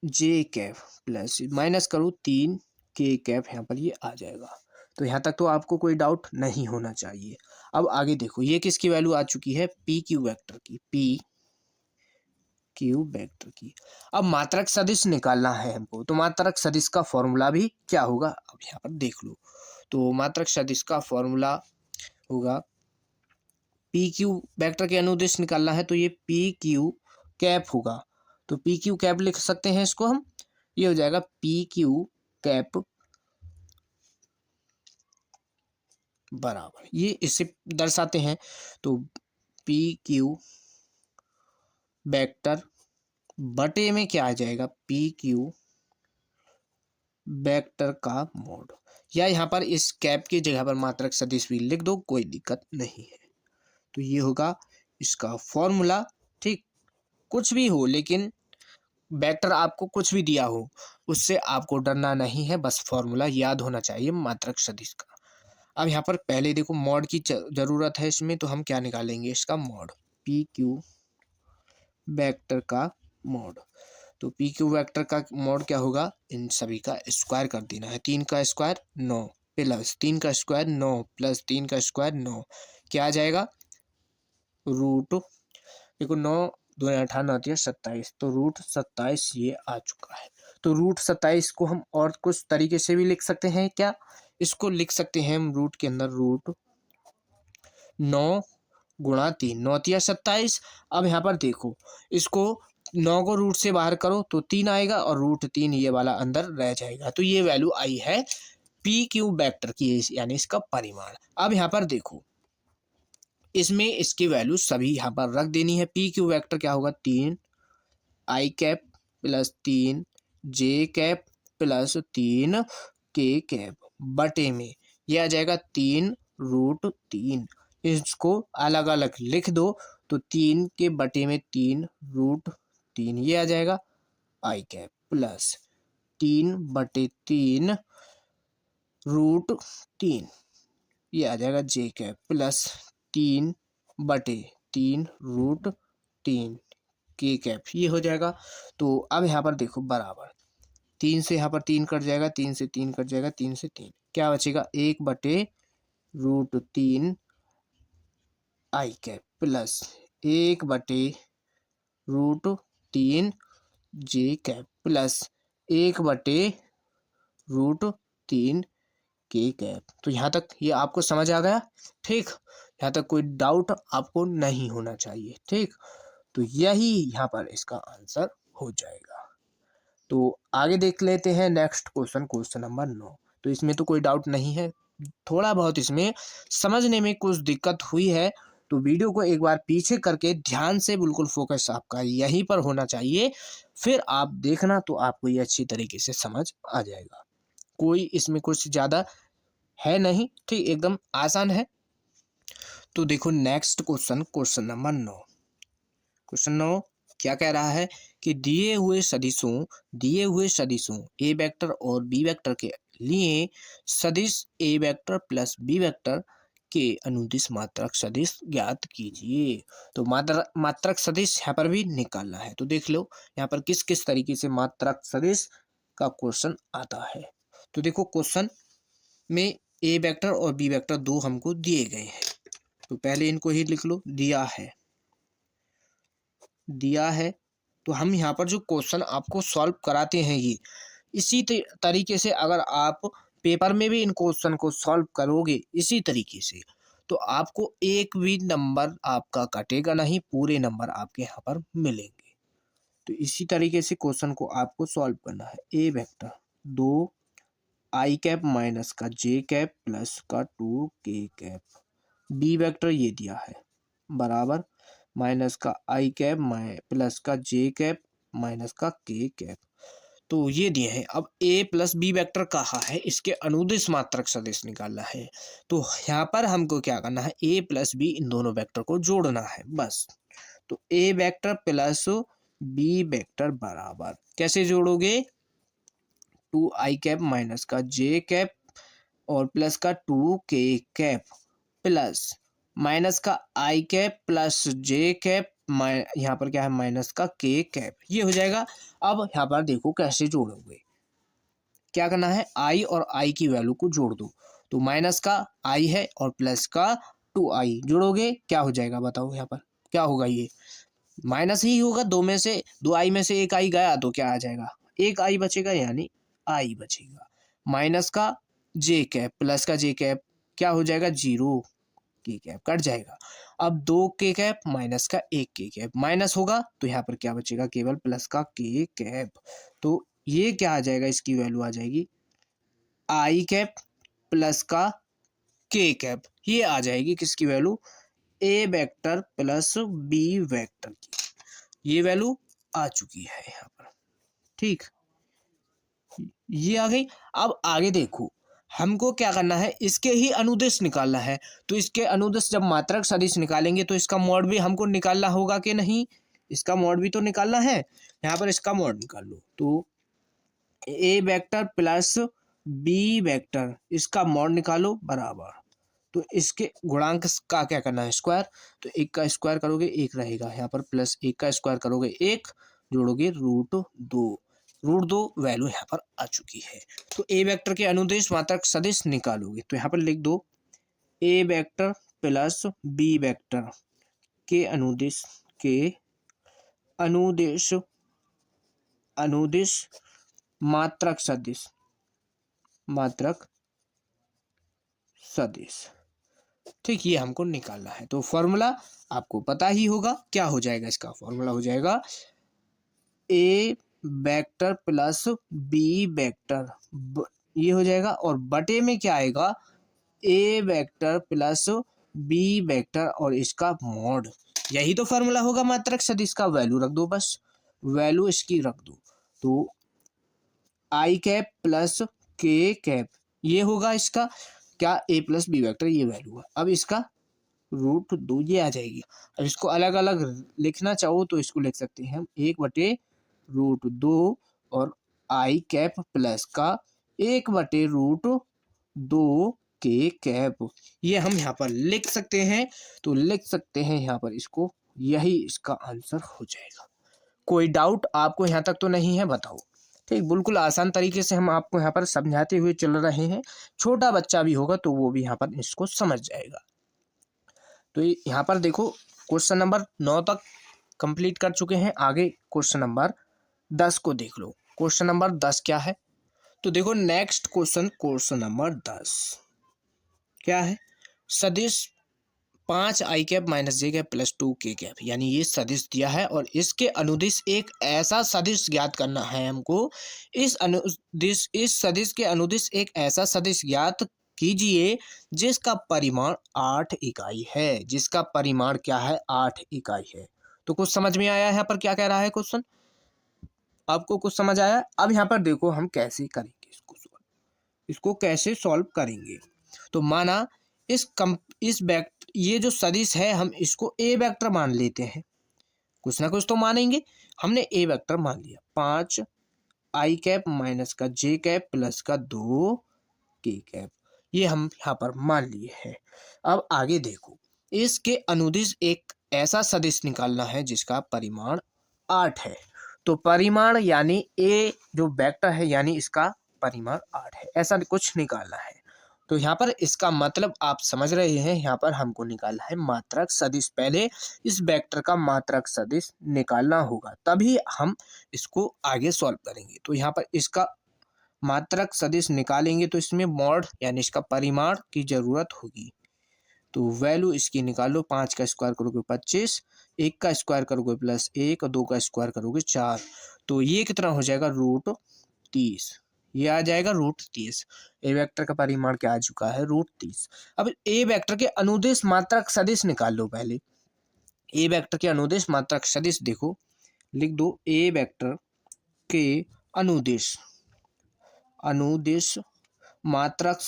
जे कैप प्लस माइनस करो 3 के कैप, यहाँ पर ये आ जाएगा। तो यहाँ तक तो आपको कोई डाउट नहीं होना चाहिए। अब आगे देखो, ये किसकी वैल्यू आ चुकी है, पी क्यू वेक्टर की, पी क्यू वेक्टर की। अब मात्रक सदिश निकालना है हमको, तो मात्रक सदिश का फॉर्मूला भी क्या होगा, अब यहाँ पर देख लो। तो मात्रक सदिश का फॉर्मूला होगा, पी क्यू वेक्टर के अनुदेश निकालना है तो ये पी क्यू कैप होगा। तो पी क्यू कैप लिख सकते हैं इसको हम, ये हो जाएगा पी क्यू कैप बराबर, ये इसे दर्शाते हैं। तो पी क्यू वेक्टर बटे में क्या आ जाएगा, पी क्यू वेक्टर का मोड, या यहाँ पर इस कैप की जगह पर मात्रक सदिश भी लिख दो, कोई दिक्कत नहीं है। तो ये होगा इसका फॉर्मूला, ठीक, कुछ भी हो लेकिन वेक्टर आपको कुछ भी दिया हो उससे आपको डरना नहीं है, बस फॉर्मूला याद होना चाहिए मात्रक सदिश का। अब यहाँ पर पहले देखो मॉड की जरूरत है इसमें, तो हम क्या निकालेंगे, इसका मॉड, पी क्यू वेक्टर का मॉड। तो पी क्यू वेक्टर का मॉड क्या होगा, इन सभी का स्क्वायर कर देना है। 3 का स्क्वायर 9 प्लस 3 का स्क्वायर 9 प्लस 3 का स्क्वायर 9, क्या आ जाएगा, रूट, देखो 9 2 18 आती है 27, तो रूट 27 ये आ चुका है। तो रूट 27 को हम और कुछ तरीके से भी लिख सकते हैं क्या, इसको लिख सकते हैं हम रूट के अंदर, रूट 9 गुणा 3, 9 तिया 27। अब यहाँ पर देखो इसको 9 को रूट से बाहर करो तो 3 आएगा और रूट 3 ये वाला अंदर रह जाएगा, तो ये वैल्यू आई है पी क्यू वेक्टर की, यानी इसका परिमाण। अब यहाँ पर देखो इसमें इसकी वैल्यू सभी यहाँ पर रख देनी है। पी क्यू वेक्टर क्या होगा, 3 आई कैप प्लस 3 जे कैप प्लस 3 के कैप बटे में ये आ जाएगा 3 रूट 3। इसको अलग अलग लिख दो तो 3 के बटे में 3 रूट 3 ये आ जाएगा आई कैप प्लस 3 बटे 3 रूट 3 ये आ जाएगा जे कैप प्लस 3 बटे 3 रूट 3 के कैप, ये हो जाएगा। तो अब यहाँ पर देखो बराबर 3 से यहाँ पर 3 कट जाएगा, 3 से 3 कट जाएगा, 3 से 3 क्या बचेगा, 1 बटे रूट 3 आई कैप प्लस 1 बटे रूट 3 जे कैप प्लस 1 बटे रूट 3 के कैप। तो यहाँ तक ये आपको समझ आ गया, ठीक, यहाँ तक कोई डाउट आपको नहीं होना चाहिए, ठीक। तो यही यहाँ पर इसका आंसर हो जाएगा। तो आगे देख लेते हैं नेक्स्ट क्वेश्चन, क्वेश्चन नंबर 9। तो इसमें तो कोई डाउट नहीं है, थोड़ा बहुत इसमें समझने में कुछ दिक्कत हुई है, तो वीडियो को एक बार पीछे करके ध्यान से बिल्कुल फोकस आपका यहीं पर होना चाहिए, फिर आप देखना तो आपको ये अच्छी तरीके से समझ आ जाएगा। कोई इसमें कुछ ज़्यादा है नहीं, ठीक, एकदम आसान है। तो देखो next question, question number 9। Question 9 क्या कह रहा है कि दिए हुए सदिशों ए वेक्टर और बी वेक्टर के लिए सदिश ए वेक्टर प्लस बी वेक्टर के अनुदिश मात्रक सदिश ज्ञात कीजिए। तो मात्रक सदिश यहाँ पर भी निकालना है। तो देख लो यहाँ पर किस किस तरीके से मात्रक सदिश का क्वेश्चन आता है। तो देखो क्वेश्चन में ए वेक्टर और बी वेक्टर दो हमको दिए गए हैं, तो पहले इनको ही लिख लो, दिया है। तो हम यहाँ पर जो क्वेश्चन आपको सॉल्व कराते हैं ये इसी तरीके से अगर आप पेपर में भी इन क्वेश्चन को सॉल्व करोगे इसी तरीके से, तो आपको एक भी नंबर आपका कटेगा नहीं, पूरे नंबर आपके यहाँ पर मिलेंगे। तो इसी तरीके से क्वेश्चन को आपको सॉल्व करना है। A vector 2 I cap minus का जे कैप प्लस का 2 के कैप, बी वेक्टर ये दिया है बराबर माइनस का आई कैप प्लस का जे कैप माइनस का के कैप, तो ये दिए हैं। अब ए प्लस बी वेक्टर कहा है, इसके अनुदिश मात्रक सदिश निकालना है। तो यहाँ पर हमको क्या करना है, ए प्लस बी इन दोनों वेक्टर को जोड़ना है बस। तो ए वेक्टर प्लस बी वेक्टर बराबर कैसे जोड़ोगे, 2 आई कैप माइनस का जे कैप और प्लस का 2 के कैप प्लस माइनस का आई कैप प्लस जे कैप, यहाँ पर क्या है माइनस का के कैप, ये हो जाएगा। अब यहाँ पर देखो कैसे जोड़ोगे, क्या करना है, आई और आई की वैल्यू को जोड़ दो। तो माइनस का आई है और प्लस का 2i जोड़ोगे क्या हो जाएगा, बताओ यहाँ पर क्या होगा, ये माइनस ही होगा, 2 आई में से एक आई गया तो क्या आ जाएगा, एक आई बचेगा, यानी आई बचेगा। माइनस का जे कैप प्लस का जे कैप क्या हो जाएगा, 0 के कैप कट जाएगा। अब 2 के कैप माइनस का 1 के कैप माइनस होगा तो यहाँ पर क्या बचेगा, केवल प्लस का के कैप। तो ये क्या आ जाएगा, इसकी वैल्यू आ जाएगी आई कैप प्लस का के कैप, ये आ जाएगी किसकी वैल्यू, ए वेक्टर प्लस बी वेक्टर की, ये वैल्यू आ चुकी है यहाँ पर, ठीक, ये आ गई। अब आगे देखो हमको क्या करना है, इसके ही अनुदिश निकालना है। तो इसके अनुदिश जब मात्रक सदिश निकालेंगे तो इसका मॉड भी हमको निकालना होगा कि नहीं, इसका मॉड भी तो निकालना है। यहाँ पर इसका मॉड निकाल लो, तो ए वेक्टर प्लस बी वेक्टर, इसका मॉड निकालो बराबर, तो इसके गुणांक का क्या करना है, स्क्वायर। तो एक का स्क्वायर करोगे एक रहेगा, यहाँ पर प्लस एक का स्क्वायर करोगे एक, जोड़ोगे √2, √2 वैल्यू यहाँ पर आ चुकी है। तो ए वेक्टर के अनुदिश मात्रक सदिश निकालोगे तो यहाँ पर लिख दो ए वेक्टर प्लस बी वेक्टर के अनुदिश अनुदिश मात्रक सदिश, ठीक, ये हमको निकालना है। तो फॉर्मूला आपको पता ही होगा, क्या हो जाएगा, इसका फॉर्मूला हो जाएगा ए वेक्टर प्लस बी वेक्टर, ये हो जाएगा, और बटे में क्या आएगा, ए वेक्टर प्लस बी वेक्टर और इसका मॉड, यही तो फॉर्मूला होगा मात्रक सदिश का। वैल्यू रख दो, बस वैल्यू इसकी रख दो, तो आई कैप प्लस के कैप, ये होगा इसका क्या, ए प्लस बी वेक्टर, ये वैल्यू है। अब इसका √2 ये आ जाएगी। अब इसको अलग अलग लिखना चाहो तो इसको लिख सकते हैं हम 1/√2 और आई कैप प्लस का 1/√2 के कैप, ये हम यहाँ पर लिख सकते हैं। तो लिख सकते हैं यहाँ पर इसको, यही इसका आंसर हो जाएगा। कोई डाउट आपको यहाँ तक तो नहीं है, बताओ। ठीक, बिल्कुल आसान तरीके से हम आपको यहाँ पर समझाते हुए चल रहे हैं, छोटा बच्चा भी होगा तो वो भी यहाँ पर इसको समझ जाएगा। तो यहाँ पर देखो क्वेश्चन नंबर 9 तक कंप्लीट कर चुके हैं, आगे क्वेश्चन नंबर 10 को देख लो। क्वेश्चन नंबर 10 क्या है, तो देखो नेक्स्ट क्वेश्चन नंबर 10 क्या है, सदिश 5 आई कैप माइनस जे कैप प्लस 2 के कैप, यानी ये सदिश दिया है और इसके अनुदिश एक ऐसा सदिश ज्ञात करना है हमको। इस सदिश के अनुदिश एक ऐसा सदिश ज्ञात कीजिए जिसका परिमाण 8 इकाई है, जिसका परिमाण क्या है, 8 इकाई है। तो कुछ समझ में आया यहाँ पर क्या कह रहा है क्वेश्चन, आपको कुछ समझ आया। अब यहाँ पर देखो हम कैसे करेंगे इसको कैसे सॉल्व करेंगे। तो माना ये जो सदिश है हम इसको ए वेक्टर मान लेते हैं, कुछ ना कुछ तो मानेंगे। हमने ए वेक्टर मान लिया, 5 आई कैप माइनस का जे कैप प्लस का 2 के कैप, ये हम यहाँ पर मान लिए हैं। अब आगे देखो, इसके अनुदिश एक ऐसा सदिश निकालना है जिसका परिमाण 8 है। तो परिमाण यानी ए जो वेक्टर है यानी इसका परिमाण 8 है, ऐसा कुछ निकालना है। तो यहाँ पर इसका मतलब आप समझ रहे हैं, यहाँ पर हमको निकालना है मात्रक सदिश। पहले इस वेक्टर का मात्रक सदिश निकालना होगा, तभी हम इसको आगे सॉल्व करेंगे। तो यहाँ पर इसका मात्रक सदिश निकालेंगे तो इसमें मॉड यानी इसका परिमाण की जरूरत होगी। तो वैल्यू इसकी निकालो, 5 का स्क्वायर करोगे 25, 1 का स्क्वायर करोगे प्लस 1 और 2 का स्क्वायर करोगे 4, तो ये कितना हो जाएगा, √30, ये आ जाएगा √30। ए वेक्टर का परिमाण क्या आ चुका है, √30। अब ए वेक्टर के अनुदिश मात्रक सदिश निकाल लो। पहले ए वेक्टर के अनुदिश मात्रक सदिश देखो, लिख दो ए वेक्टर के अनुदिश मात्रक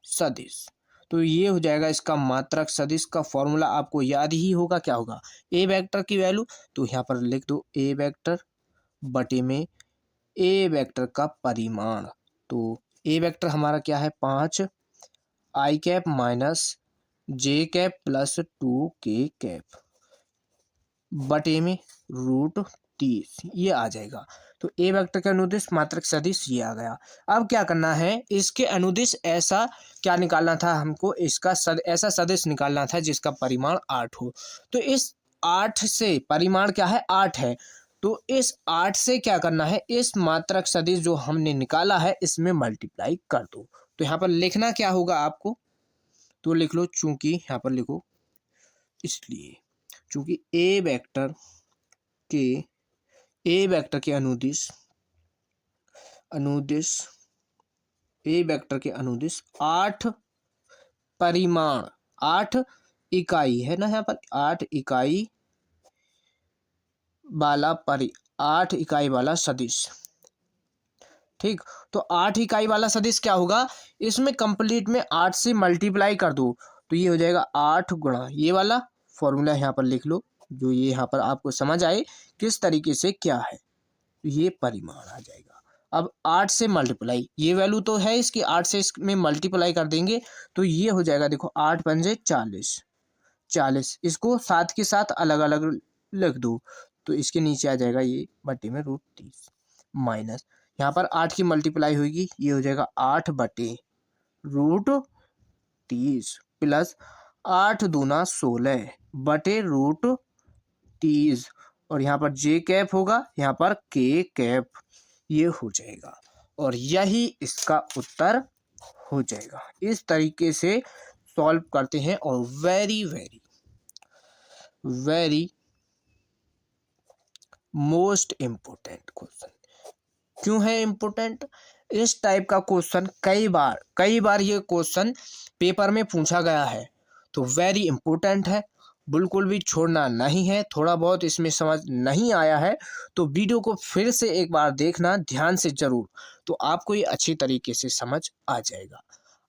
सदिश, तो ये हो जाएगा इसका मात्रक सदिश का फॉर्मूला आपको याद ही होगा, क्या होगा, ए वेक्टर की वैल्यू, तो यहाँ पर लिख दो ए वेक्टर बटे में ए वेक्टर का परिमाण। तो ए वेक्टर हमारा क्या है, 5 आई कैप माइनस जे कैप प्लस 2 के कैप बटे में √30, ये आ जाएगा। तो ए वेक्टर के अनुदिश मात्रक सदिश ये आ गया। अब क्या करना है, इसके अनुदिश ऐसा क्या निकालना था हमको, इसका ऐसा सदिश निकालना था जिसका परिमाण 8 हो। तो इस 8 से परिमाण क्या है, 8 है, तो इस 8 से क्या करना है, इस मात्रक सदिश जो हमने निकाला है इसमें मल्टीप्लाई कर दो। तो यहाँ पर लिखना क्या होगा आपको, तो लिख लो, चूंकि यहाँ पर लिखो, इसलिए चूंकि ए वेक्टर के अनुदिश 8 परिमाण 8 इकाई है ना, यहाँ पर 8 इकाई वाला सदिश ठीक, तो 8 इकाई वाला सदिश क्या होगा, इसमें कंप्लीट में 8 से मल्टीप्लाई कर दो तो ये हो जाएगा 8 गुणा ये वाला फॉर्मूला यहाँ पर लिख लो, जो ये यहाँ पर आपको समझ आए किस तरीके से क्या है, तो ये परिमाण आ जाएगा। अब 8 से मल्टीप्लाई, ये वैल्यू तो है इसकी, 8 से इसमें मल्टीप्लाई कर देंगे तो ये हो जाएगा, देखो 8 पंजे 40, 40 इसको 7 के साथ अलग अलग लिख दो तो इसके नीचे आ जाएगा ये बटे में √30 माइनस यहाँ पर 8 की मल्टीप्लाई होगी, ये हो जाएगा 8 बटे √30 प्लस 8 दूना 16 बटे √30 और यहाँ पर जे कैप होगा, यहाँ पर के कैप, ये हो जाएगा और यही इसका उत्तर हो जाएगा। इस तरीके से सॉल्व करते हैं और very very very most important question. क्यों है इम्पोर्टेंट, इस टाइप का क्वेश्चन कई बार ये क्वेश्चन पेपर में पूछा गया है, तो वेरी इम्पोर्टेंट है, बिल्कुल भी छोड़ना नहीं है। थोड़ा बहुत इसमें समझ नहीं आया है तो वीडियो को फिर से एक बार देखना ध्यान से ज़रूर, तो आपको ये अच्छी तरीके से समझ आ जाएगा।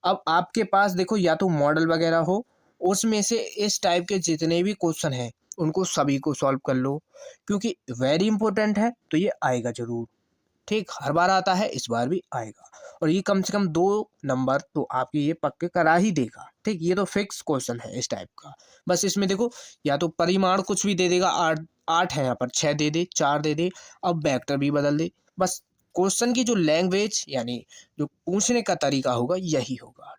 अब आपके पास देखो या तो मॉडल वगैरह हो, उसमें से इस टाइप के जितने भी क्वेश्चन हैं उनको सभी को सॉल्व कर लो, क्योंकि वेरी इंपॉर्टेंट है तो ये आएगा ज़रूर। ठीक, हर बार आता है, इस बार भी आएगा और ये कम से कम 2 नंबर तो आपके ये पक्के करा ही देगा। ठीक, ये तो फिक्स क्वेश्चन है इस टाइप का। बस इसमें देखो या तो परिमाण कुछ भी दे देगा, 8 है यहाँ पर 6 दे दे, 4 दे दे, अब वेक्टर भी बदल दे, बस क्वेश्चन की जो लैंग्वेज यानी जो पूछने का तरीका होगा यही होगा।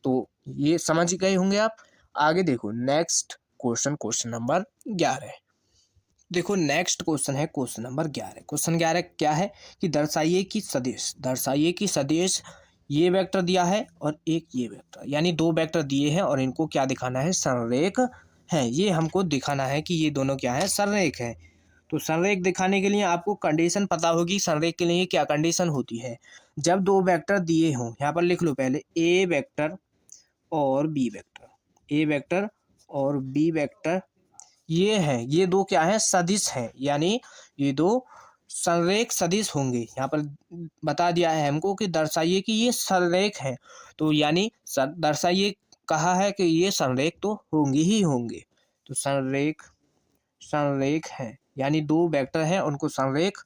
तो ये समझ गए होंगे आप। आगे देखो नेक्स्ट क्वेश्चन, क्वेश्चन नंबर 11। देखो नेक्स्ट क्वेश्चन है क्वेश्चन नंबर 11। क्वेश्चन 11 क्या है कि दर्शाइए कि सदिश ये वेक्टर दिया है और एक ये वेक्टर, यानी 2 वेक्टर दिए हैं और इनको क्या दिखाना है, संरेख है। ये हमको दिखाना है कि ये दोनों क्या है, संरेख है। तो संरेख दिखाने के लिए आपको कंडीशन पता होगी, संरेख के लिए क्या कंडीशन होती है। जब 2 वेक्टर दिए हों, यहाँ पर लिख लो पहले ए वेक्टर और बी वेक्टर, ए वेक्टर और बी वेक्टर, ये है, ये 2 क्या है, सदिश हैं, यानी ये 2 संरेख सदिश होंगे। यहाँ पर बता दिया है हमको कि दर्शाइए कि ये संरेख हैं, तो यानी दर्शाइए कहा है कि ये संरेख तो होंगे ही होंगे। तो संरेख है, यानी 2 वेक्टर हैं उनको संरेख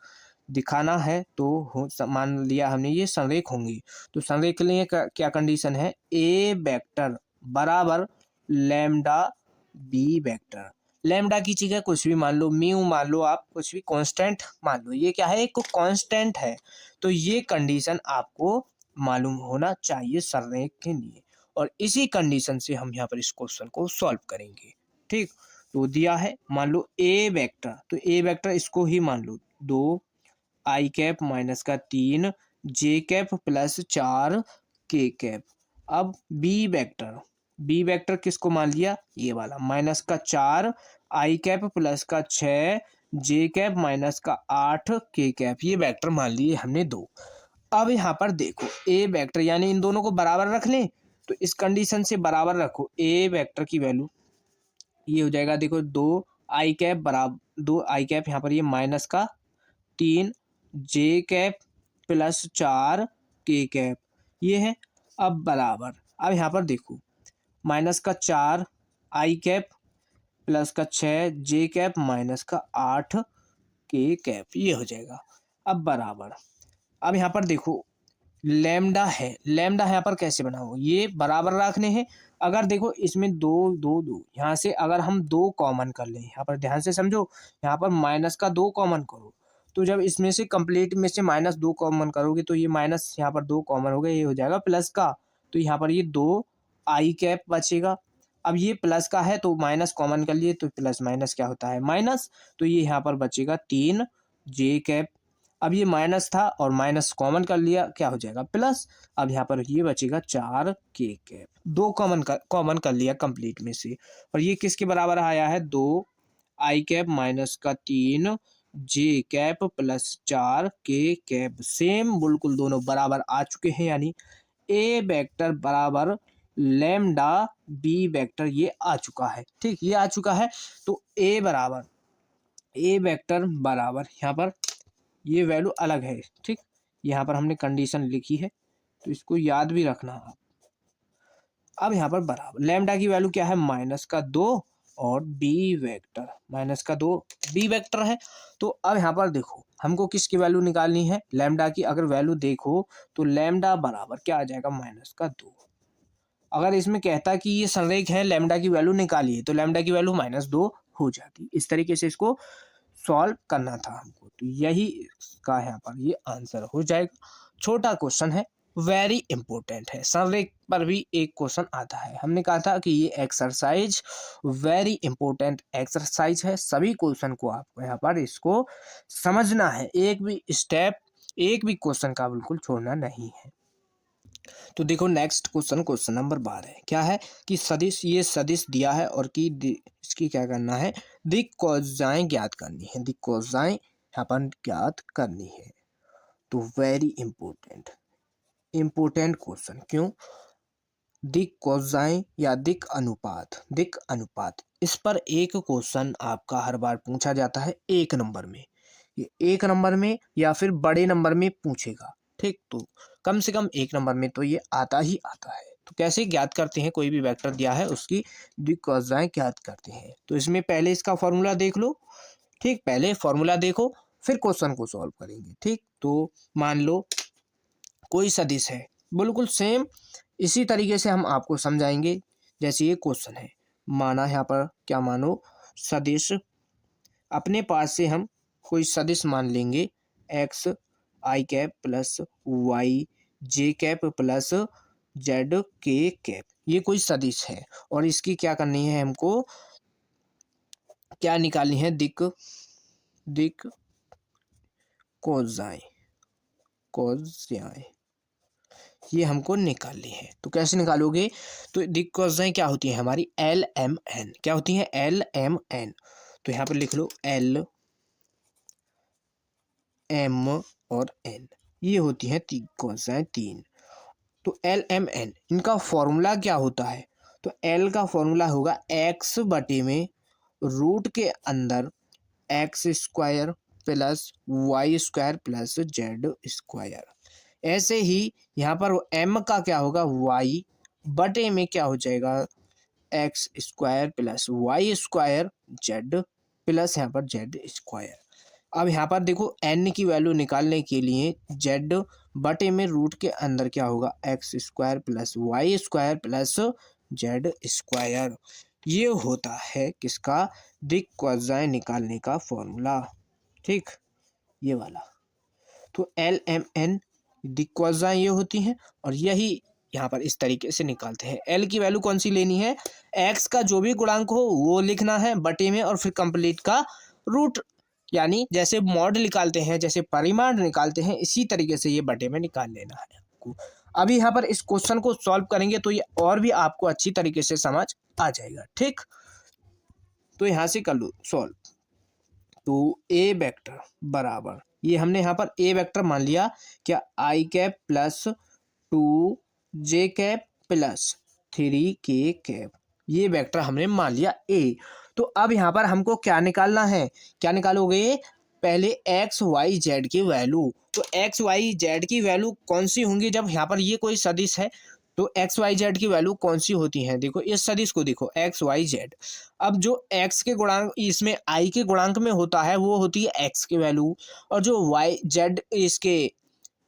दिखाना है, तो मान लिया हमने ये संरेख होंगी। तो संरेख के लिए क्या कंडीशन है, ए वेक्टर बराबर लैम्डा बी वेक्टर। लैम्डा की जगह कुछ भी मान लो, म्यू मान लो, आप कुछ भी कांस्टेंट मान लो, ये क्या है, एक कांस्टेंट है। तो ये कंडीशन आपको मालूम होना चाहिए संरेख के लिए, और इसी कंडीशन से हम यहाँ पर इस क्वेश्चन को सॉल्व करेंगे। ठीक, तो दिया है मान लो ए वेक्टर, तो ए वेक्टर इसको ही मान लो 2 आई कैप माइनस का 3 जे कैप प्लस 4 के कैप। अब बी वेक्टर किसको मान लिया, ये वाला माइनस का 4 आई कैप प्लस का 6 जे कैप माइनस का 8 के कैप, ये वेक्टर मान लिए हमने 2। अब यहाँ पर देखो ए वेक्टर यानी इन दोनों को बराबर रख लें, तो इस कंडीशन से बराबर रखो ए वेक्टर की वैल्यू, ये हो जाएगा देखो 2 आई कैप बराबर 2 आई कैप, यहाँ पर ये माइनस का 3 जे कैप प्लस 4 के कैप, ये है। अब बराबर, अब यहाँ पर देखो माइनस का 4 आई कैप प्लस का 6 जे कैप माइनस का 8 के कैप, ये हो जाएगा। अब बराबर, अब यहाँ पर देखो लैम्डा है, लैम्डा यहाँ पर कैसे बनाओ, ये बराबर रखने हैं। अगर देखो इसमें 2 2 2, यहाँ से अगर हम 2 कॉमन कर लें, यहाँ पर ध्यान से समझो, यहाँ पर माइनस का 2 कॉमन करो, तो जब इसमें से कंप्लीट में से -2 कॉमन करोगे तो ये माइनस यहाँ पर 2 कॉमन हो गया, ये हो जाएगा प्लस का, तो यहाँ पर ये 2 आई कैप बचेगा। अब ये प्लस का है तो माइनस कॉमन कर लिए, तो प्लस माइनस क्या होता है, माइनस, तो ये यहाँ पर बचेगा 3 जे कैप। अब ये माइनस था और माइनस कॉमन कर लिया, क्या हो जाएगा, प्लस। अब यहाँ पर ये बचेगा 4 के कैप, 2 कॉमन कर लिया कंप्लीट में से, और ये किसके बराबर आया है, 2 आई कैप माइनस का 3 जे कैप प्लस 4 के कैप, सेम बिल्कुल दोनों बराबर आ चुके हैं, यानी ए वेक्टर बराबर लैम्डा बी वेक्टर, ये आ चुका है। ठीक, ये आ चुका है, तो ए वेक्टर बराबर यहाँ पर ये वैल्यू अलग है। ठीक, यहाँ पर हमने कंडीशन लिखी है, तो इसको याद भी रखना आप। अब यहाँ पर बराबर लैम्डा की वैल्यू क्या है, -2 और बी वेक्टर -2 बी वेक्टर है। तो अब यहाँ पर देखो हमको किसकी वैल्यू निकालनी है, लैम्डा की। अगर वैल्यू देखो तो लैम्डा बराबर क्या आ जाएगा, -2। अगर इसमें कहता कि ये संरेख है, लैम्डा की वैल्यू निकालिए, तो लैम्डा की वैल्यू -2 हो जाती। इस तरीके से इसको सॉल्व करना था हमको, तो यही इसका यहाँ पर ये आंसर हो जाएगा। छोटा क्वेश्चन है, वेरी इंपॉर्टेंट है, संरेख पर भी एक क्वेश्चन आता है। हमने कहा था कि ये एक्सरसाइज वेरी इंपॉर्टेंट एक्सरसाइज है, सभी क्वेश्चन को आपको यहाँ पर इसको समझना है, एक भी स्टेप एक भी क्वेश्चन का बिल्कुल छोड़ना नहीं है। तो देखो नेक्स्ट क्वेश्चन, क्वेश्चन नंबर 12 है, क्या है कि सदिश, ये सदिश दिया है और कि इसकी क्या करना है, दिक् कोसाइन ज्ञात करनी है, दिक् कोसाइन यहाँ पर ज्ञात करनी है। तो वेरी इंपॉर्टेंट क्वेश्चन, क्यों, दिक् कोसाइन या दिक् अनुपात, इस पर एक क्वेश्चन आपका हर बार पूछा जाता है 1 नंबर में, ये 1 नंबर में या फिर बड़े नंबर में पूछेगा, ठीक। तो कम से कम 1 नंबर में तो ये आता ही आता है। तो कैसे ज्ञात करते हैं, कोई भी वेक्टर दिया है उसकी दिक् कोसाइन ज्ञात करते हैं। तो इसमें पहले इसका फॉर्मूला देख लो, ठीक, पहले फॉर्मूला देखो फिर क्वेश्चन को सॉल्व करेंगे, ठीक। तो मान लो कोई सदिश है, बिल्कुल सेम इसी तरीके से हम आपको समझाएंगे जैसे ये क्वेश्चन है। माना यहाँ पर क्या मानो, सदिश, अपने पास से हम कोई सदिश मान लेंगे, एक्स आई कैप प्लस वाई जे कैप प्लस जेड के कैप, ये कोई सदिश है और इसकी क्या करनी है, हमको क्या निकालनी है, दिक् कोसाइन ये हमको निकालनी है। तो कैसे निकालोगे, तो दिक् कोसाइन क्या होती है हमारी, एल एम एन, क्या होती है, एल एम एन। तो यहाँ पर लिख लो एल एम और एन, ये होती है दिक् कोसाइन 3। तो एल एम एन इनका फॉर्मूला क्या होता है, तो एल का फॉर्मूला होगा एक्स बटे में रूट के अंदर x square plus y square plus z square. ऐसे ही यहाँ पर एम का क्या होगा, वाई बटे में क्या हो जाएगा, x square plus y square z plus यहाँ पर जेड स्क्वायर। अब यहाँ पर देखो एन की वैल्यू निकालने के लिए जेड बटे में रूट के अंदर क्या होगा, x square plus y square plus z square, ये होता है किसका, दिक् कोसाइन निकालने का फॉर्मूला, ठीक, ये वाला। तो एल एम एन दिक् कोसाइन ये होती हैं और यही यहाँ पर इस तरीके से निकालते हैं। एल की वैल्यू कौन सी लेनी है, एक्स का जो भी गुणांक हो वो लिखना है बटे में और फिर कंप्लीट का रूट, यानी जैसे मॉड निकालते हैं, जैसे परिमाण निकालते हैं, इसी तरीके से ये बटे में निकाल लेना है आपको। अभी यहाँ पर इस क्वेश्चन को सॉल्व करेंगे तो ये और भी आपको अच्छी तरीके से समझ आ जाएगा, ठीक। तो यहाँ से कर लो सॉल्व। तो ए वेक्टर बराबर, ये हमने यहाँ पर ए वेक्टर मान लिया क्या, आई कैप प्लस 2 जे कैप प्लस 3 के कैप, ये वेक्टर हमने मान लिया ए। तो अब यहाँ पर हमको क्या निकालना है, क्या निकालोगे, पहले एक्स वाई जेड की वैल्यू। तो एक्स वाई जेड की वैल्यू कौन सी होंगी, जब यहाँ पर ये कोई सदिश है तो एक्स वाई जेड की वैल्यू कौन सी होती है, देखो इस सदिश को देखो एक्स वाई जेड। अब जो एक्स के गुणांक इसमें आई के गुणांक में होता है वो होती है एक्स की वैल्यू, और जो वाई जेड इसके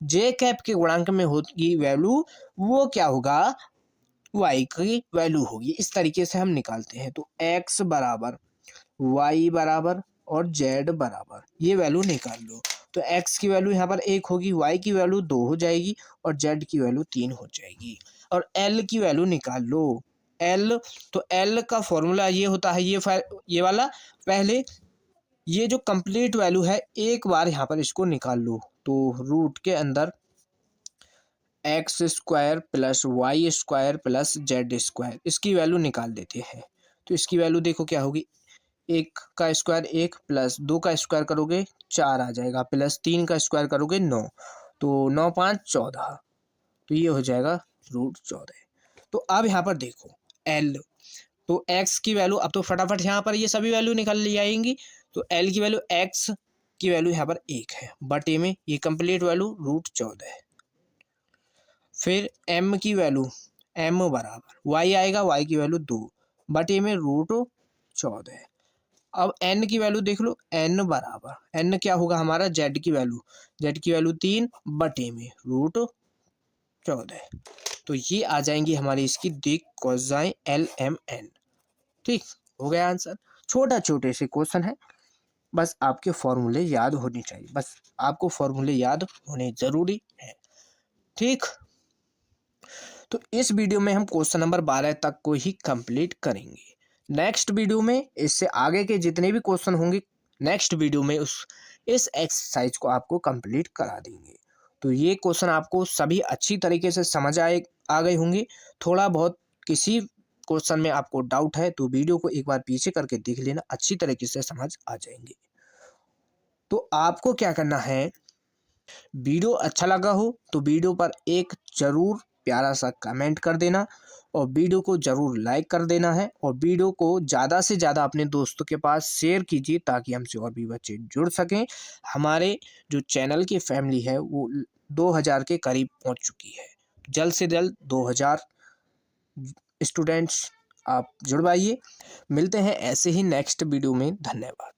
जे कैप के गुणांक में होगी वैल्यू वो क्या होगा, वाई की वैल्यू होगी। इस तरीके से हम निकालते हैं। तो एक्स बराबर वाई बराबर और जेड बराबर ये वैल्यू निकाल लो। तो एक्स की वैल्यू यहाँ पर 1 होगी, वाई की वैल्यू 2 हो जाएगी और जेड की वैल्यू 3 हो जाएगी। और एल की वैल्यू निकाल लो, एल, तो एल का फॉर्मूला ये होता है, ये वाला। पहले ये जो कंप्लीट वैल्यू है एक बार यहाँ पर इसको निकाल लो। तो रूट के अंदर x square plus y square plus z square, इसकी वैल्यू निकाल देते हैं। तो इसकी वैल्यू देखो क्या होगी, 1 का स्क्वायर 1 प्लस 2 का स्क्वायर करोगे 4 आ जाएगा, प्लस 3 का स्क्वायर करोगे 9, तो 9 5 14, तो ये हो जाएगा √14। तो अब यहाँ पर देखो एल, तो एक्स की वैल्यू, अब तो फटाफट यहाँ पर ये सभी वैल्यू निकल ली आएंगी। तो एल की वैल्यू एक्स की वैल्यू यहाँ पर 1 है, बटे में ये कंप्लीट वैल्यू √14 है। फिर m की वैल्यू m बराबर y आएगा, y की वैल्यू 2 बटे में √14 है। अब n की वैल्यू देख लो, n बराबर n क्या होगा हमारा z की वैल्यू 3 बटे में √14। तो ये आ जाएंगी हमारी इसकी देख कोसाइन LMN। ठीक हो गया आंसर। छोटे से क्वेश्चन है, बस आपके फॉर्मूले याद होने चाहिए, बस आपको फॉर्मूले याद होने जरूरी है। ठीक, तो इस वीडियो में हम क्वेश्चन नंबर 12 तक को ही कंप्लीट करेंगे। नेक्स्ट वीडियो में इससे आगे के जितने भी क्वेश्चन होंगे नेक्स्ट वीडियो में इस एक्सरसाइज को आपको कंप्लीट करा देंगे। तो ये क्वेश्चन आपको सभी अच्छी तरीके से समझ आ गए होंगे। थोड़ा बहुत किसी क्वेश्चन में आपको डाउट है तो वीडियो को एक बार पीछे करके देख लेना, अच्छी तरीके से समझ आ जाएंगे। तो आपको क्या करना है, वीडियो अच्छा लगा हो तो वीडियो पर एक जरूर प्यारा सा कमेंट कर देना और वीडियो को ज़रूर लाइक कर देना है और वीडियो को ज़्यादा से ज़्यादा अपने दोस्तों के पास शेयर कीजिए ताकि हमसे और भी बच्चे जुड़ सकें। हमारे जो चैनल की फैमिली है वो 2000 के करीब पहुंच चुकी है। जल्द से जल्द 2000 स्टूडेंट्स आप जुड़वाइए। मिलते हैं ऐसे ही नेक्स्ट वीडियो में। धन्यवाद।